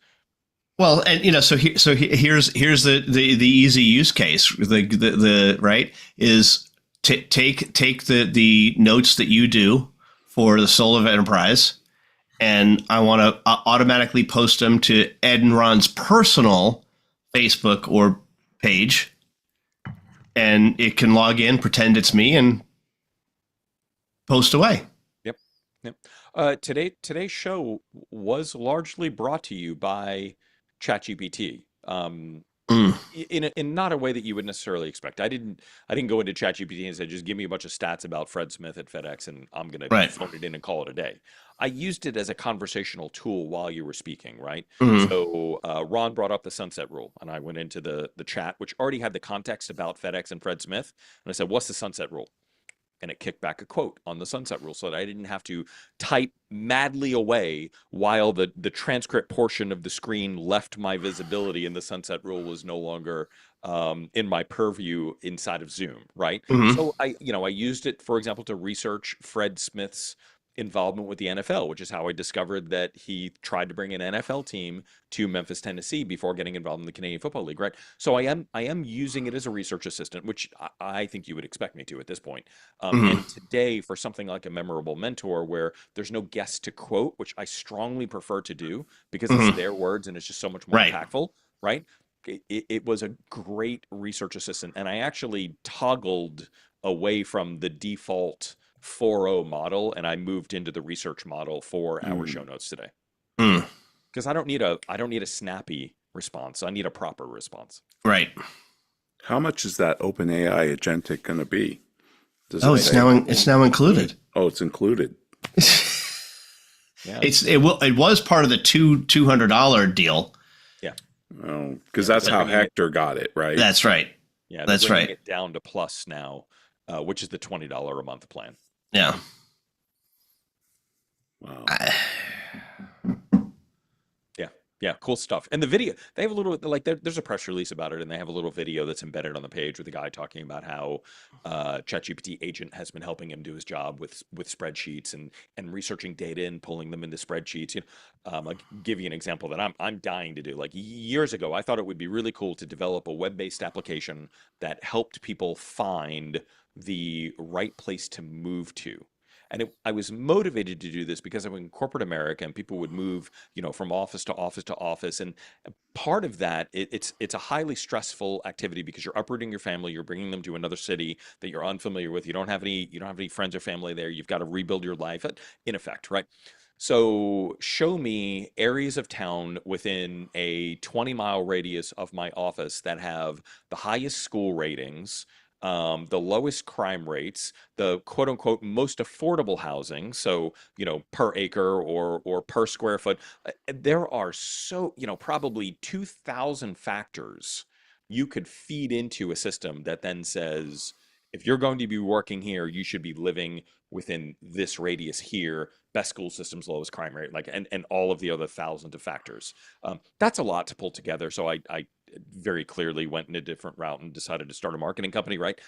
Well, and so here's the easy use case. The right is take the notes that you do for the Soul of Enterprise, and I want to automatically post them to Ed and Ron's personal Facebook or page, and it can log in, pretend it's me, and post away. Yep. Today's show was largely brought to you by ChatGPT. Mm, in not a way that you would necessarily expect. I didn't go into ChatGPT and say, just give me a bunch of stats about Fred Smith at FedEx and I'm gonna right. phone it in and call it a day. I used it as a conversational tool while you were speaking, right? Mm, So Ron brought up the sunset rule, and I went into the chat, which already had the context about FedEx and Fred Smith, and I said, "What's the sunset rule?" And it kicked back a quote on the sunset rule so that I didn't have to type madly away while the transcript portion of the screen left my visibility and the sunset rule was no longer in my purview inside of Zoom, right? mm, So I used it, for example, to research Fred Smith's involvement with the NFL, which is how I discovered that he tried to bring an NFL team to Memphis, Tennessee before getting involved in the Canadian Football League, right? So I am using it as a research assistant, which I think you would expect me to at this point. mm, And today, for something like a memorable mentor, where there's no guest to quote, which I strongly prefer to do because it's mm. their words and it's just so much more Right. impactful, right? It was a great research assistant, and I actually toggled away from the default 4.0 model, and I moved into the research model for our show Mm. notes today Mm, because I don't need a snappy response. I need a proper response. right. How much is that OpenAI agentic going to be? Does Oh, it it's say? now included. Oh, it's included. Yeah, It was part of the $200 deal. yeah, Oh, because yeah. But that's they're how bringing it. Hector got it, right? That's right. Yeah, they're That's bringing right. it down to Plus now, which is the $20 a month plan. Yeah. Wow. I- Yeah, yeah, cool stuff. And the video, they have a little like there's a press release about it, and they have a little video that's embedded on the page with a guy talking about how ChatGPT agent has been helping him do his job with spreadsheets and researching data and pulling them into spreadsheets. Like give you an example that I'm dying to do. Like years ago, I thought it would be really cool to develop a web-based application that helped people find the right place to move to. And I was motivated to do this because I'm in corporate America and people would move, from office to office to office. And part of that, it's a highly stressful activity because you're uprooting your family, you're bringing them to another city that you're unfamiliar with. You don't have any friends or family there. You've got to rebuild your life, in effect, right? So show me areas of town within a 20-mile radius of my office that have the highest school ratings, the lowest crime rates, the quote unquote most affordable housing. So, per acre or per square foot. There are probably 2,000 factors you could feed into a system that then says, if you're going to be working here, you should be living within this radius here, best school systems, lowest crime rate, like, and all of the other thousands of factors. That's a lot to pull together. So I very clearly went in a different route and decided to start a marketing company, right?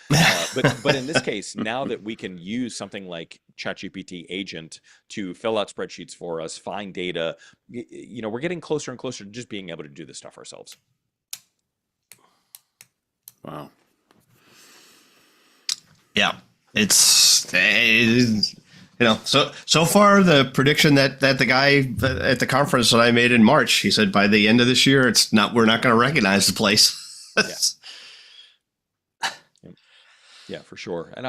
But in this case, now that we can use something like ChatGPT Agent to fill out spreadsheets for us, find data, we're getting closer and closer to just being able to do this stuff ourselves. Wow. yeah. So far the prediction that the guy at the conference that I made in March, he said by the end of this year, we're not going to recognize the place. Yeah, yeah, for sure. And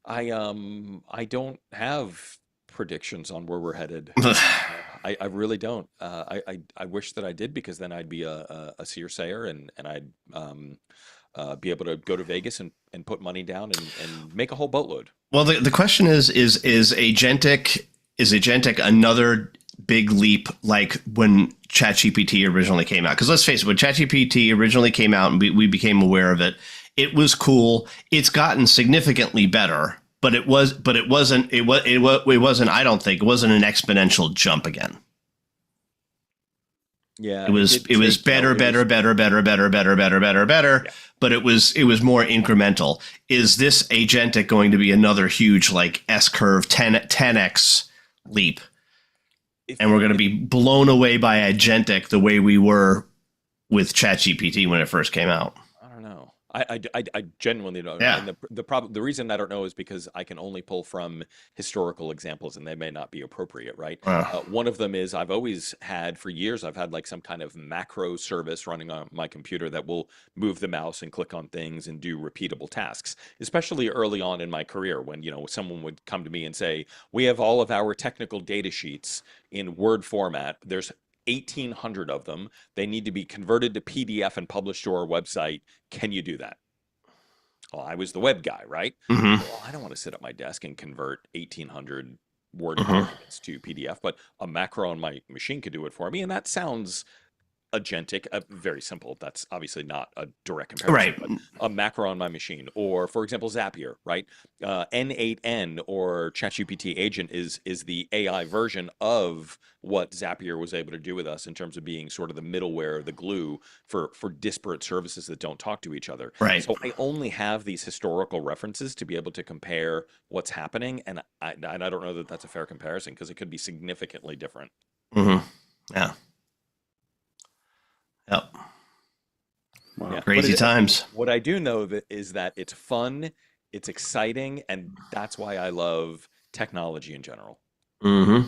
I don't have predictions on where we're headed. I really don't. I wish that I did because then I'd be a seer sayer and I'd be able to go to Vegas and put money down and make a whole boatload. Well, the question is agentic another big leap like when ChatGPT originally came out? Because let's face it, when ChatGPT originally came out and we became aware of it, it was cool. It's gotten significantly better, but it wasn't. I don't think it wasn't an exponential jump again. Yeah, It was better, yeah. but it was more incremental. Is this agentic going to be another huge like S curve 10x leap? If And we're going to be blown away by agentic the way we were with ChatGPT when it first came out. I don't know. I genuinely don't know. Yeah. And the reason I don't know is because I can only pull from historical examples and they may not be appropriate, right? One of them is I've always had for years, I've had like some kind of macro service running on my computer that will move the mouse and click on things and do repeatable tasks, especially early on in my career when, someone would come to me and say, we have all of our technical data sheets in Word format. There's 1,800 of them. They need to be converted to PDF and published to our website. Can you do that? Well, I was the web guy, right? Hmm. Well, I don't want to sit at my desk and convert 1,800 Word Hmm. documents to PDF, but a macro on my machine could do it for me. And that sounds agentic, very simple. That's obviously not a direct comparison, Right. but a macro on my machine, or for example, Zapier, right? N8N or ChatGPT agent is the AI version of what Zapier was able to do with us in terms of being sort of the middleware, the glue for disparate services that don't talk to each other. Right. So I only have these historical references to be able to compare what's happening, and I don't know that that's a fair comparison because it could be significantly different. Hmm. Yeah. Yep. Wow. Yeah, but Crazy times. what I do know that is that it's fun, it's exciting, and that's why I love technology in general. Hmm.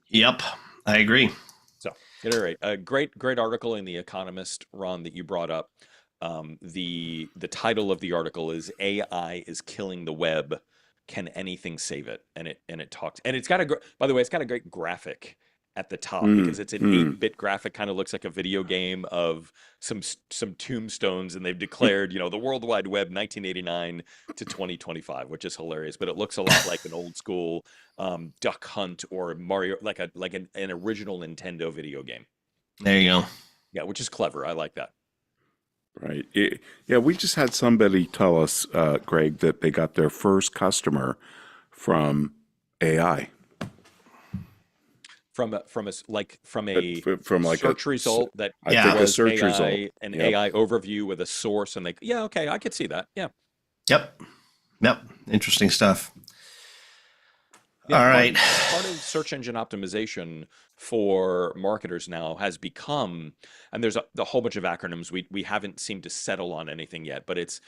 Yep. I agree. So, get it right. A great article in The Economist, Ron, that you brought up. The title of the article is "AI is Killing the Web. Can anything save it?" And it talks, and it's got by the way, it's got a great graphic at the top Mm, because it's an mm. 8-bit graphic, kind of looks like a video game of some tombstones, and they've declared, the World Wide Web 1989 to 2025, which is hilarious. But it looks a lot like an old school Duck Hunt or Mario, like an original Nintendo video game. There you go. Yeah, which is clever. I like that. Right. Yeah, we just had somebody tell us, Greg, that they got their first customer from AI. From a From like search result that I Yeah. think a was search AI, result. an Yep. AI overview with a source, and yeah, okay, I could see that. Yeah. Yep. Yep. Interesting stuff. Yeah, All part right. of, part of search engine optimization for marketers now has become, and there's a whole bunch of acronyms. We haven't seemed to settle on anything yet, but it's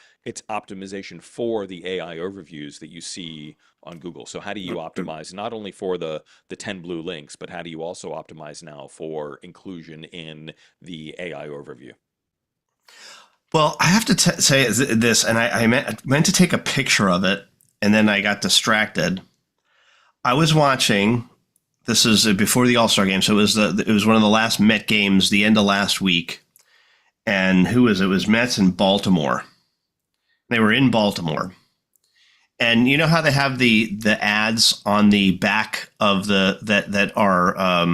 optimization for the AI overviews that you see on Google. So how do you optimize not only for the 10 blue links, but how do you also optimize now for inclusion in the AI overview? Well, I have to say this, and I meant to take a picture of it, and then I got distracted. I was watching. This is before the All-Star game, so it was one of the last Met games, the end of last week. And who was it? It was Mets in Baltimore. They were in Baltimore, and you know how they have the ads on the back of that are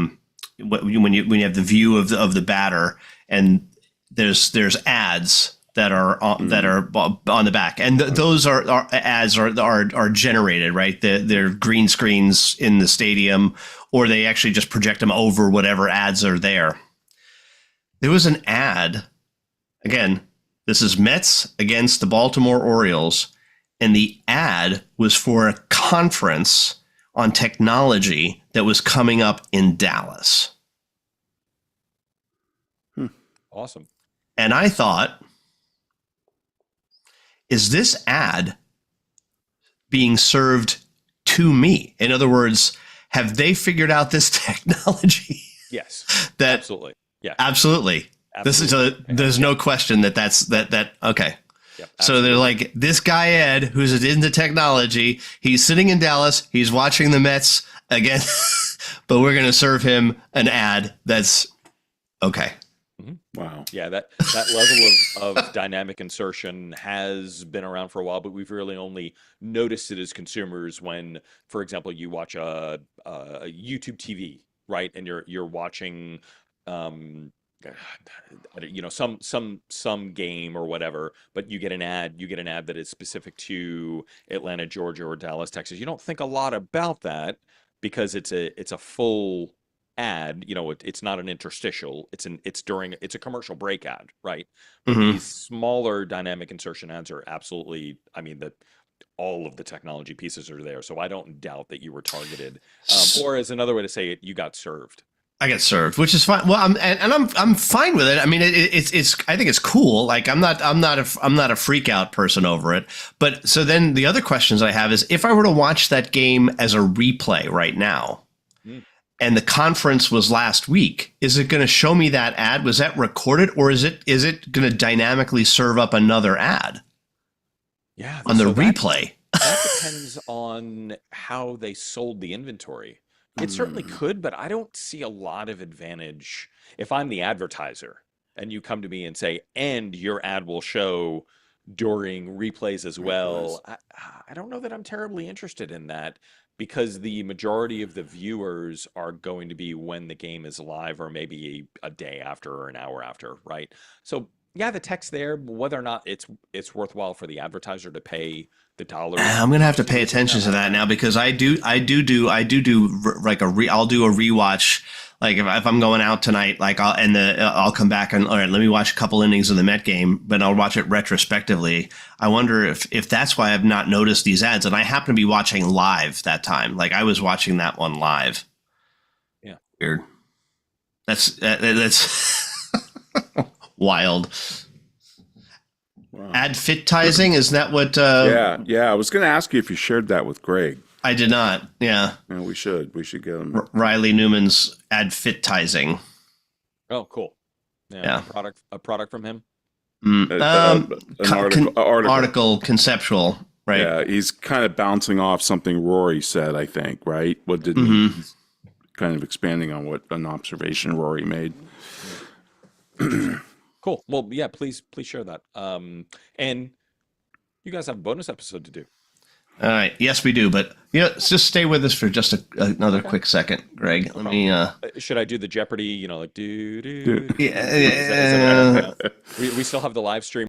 when you have the view of the batter, and there's ads that are on the back, and those are ads are generated, right? They're green screens in the stadium, or they actually just project them over whatever ads are there. There was an ad. Again, this is Mets against the Baltimore Orioles, and the ad was for a conference on technology that was coming up in Dallas. Awesome. And I thought, is this ad being served to me? In other words, have they figured out this technology? Yes. That absolutely. Yeah. Absolutely. This is there's no question that's okay. Yep, so they're like, this guy Ed, who's into technology, he's sitting in Dallas, he's watching the Mets again, but we're going to serve him an ad that's okay. Wow. Yeah, that level of dynamic insertion has been around for a while, but we've really only noticed it as consumers when, for example, you watch a YouTube TV, right? And you're watching some game or whatever, but you get an ad that is specific to Atlanta, Georgia, or Dallas, Texas. You don't think a lot about that because it's a full ad. It's not an interstitial. It's a commercial break ad, right? But Mm-hmm. these smaller dynamic insertion ads are absolutely, I mean, all of the technology pieces are there. So I don't doubt that you were targeted. Or as another way to say it, you got served. I get served, which is fine. Well, I'm fine with it. I mean, it's I think it's cool. Like I'm not a freak out person over it. But so then the other questions I have is, if I were to watch that game as a replay right now, and the conference was last week, is it going to show me that ad? Was that recorded, or is it going to dynamically serve up another ad? Yeah, on the replay. That depends on how they sold the inventory. It certainly could, but I don't see a lot of advantage if I'm the advertiser and you come to me and say, and your ad will show during replays as Replays. well. I don't know that I'm terribly interested in that because the majority of the viewers are going to be when the game is live or maybe a day after or an hour after, right? So yeah, the text there, whether or not it's worthwhile for the advertiser to pay the dollars I'm gonna have to pay associated with attention that, to I don't that know. now because like I'll do a rewatch. Like if I'm going out tonight, like I'll come back and all right, let me watch a couple innings of the Met game, but I'll watch it retrospectively. I wonder if that's why I've not noticed these ads, and I happen to be watching live that time. Like I was watching that one live. Yeah. Weird. That's wild. Wow. Advertising, is that what? Yeah. I was going to ask you if you shared that with Greg. I did not. Yeah. Yeah, we should get him. Riley Newman's advertising. Oh, cool. Yeah. A product from him. An article. Conceptual, right? Yeah, he's kind of bouncing off something Rory said, I think, right? What did he's kind of expanding on what an observation Rory made. Cool. Well, yeah, please share that. And you guys have a bonus episode to do. All right. Yes, we do. But just stay with us for just another quick second, Greg. Let me. Should I do the Jeopardy? Like do do. Yeah, Is that what we still have the live stream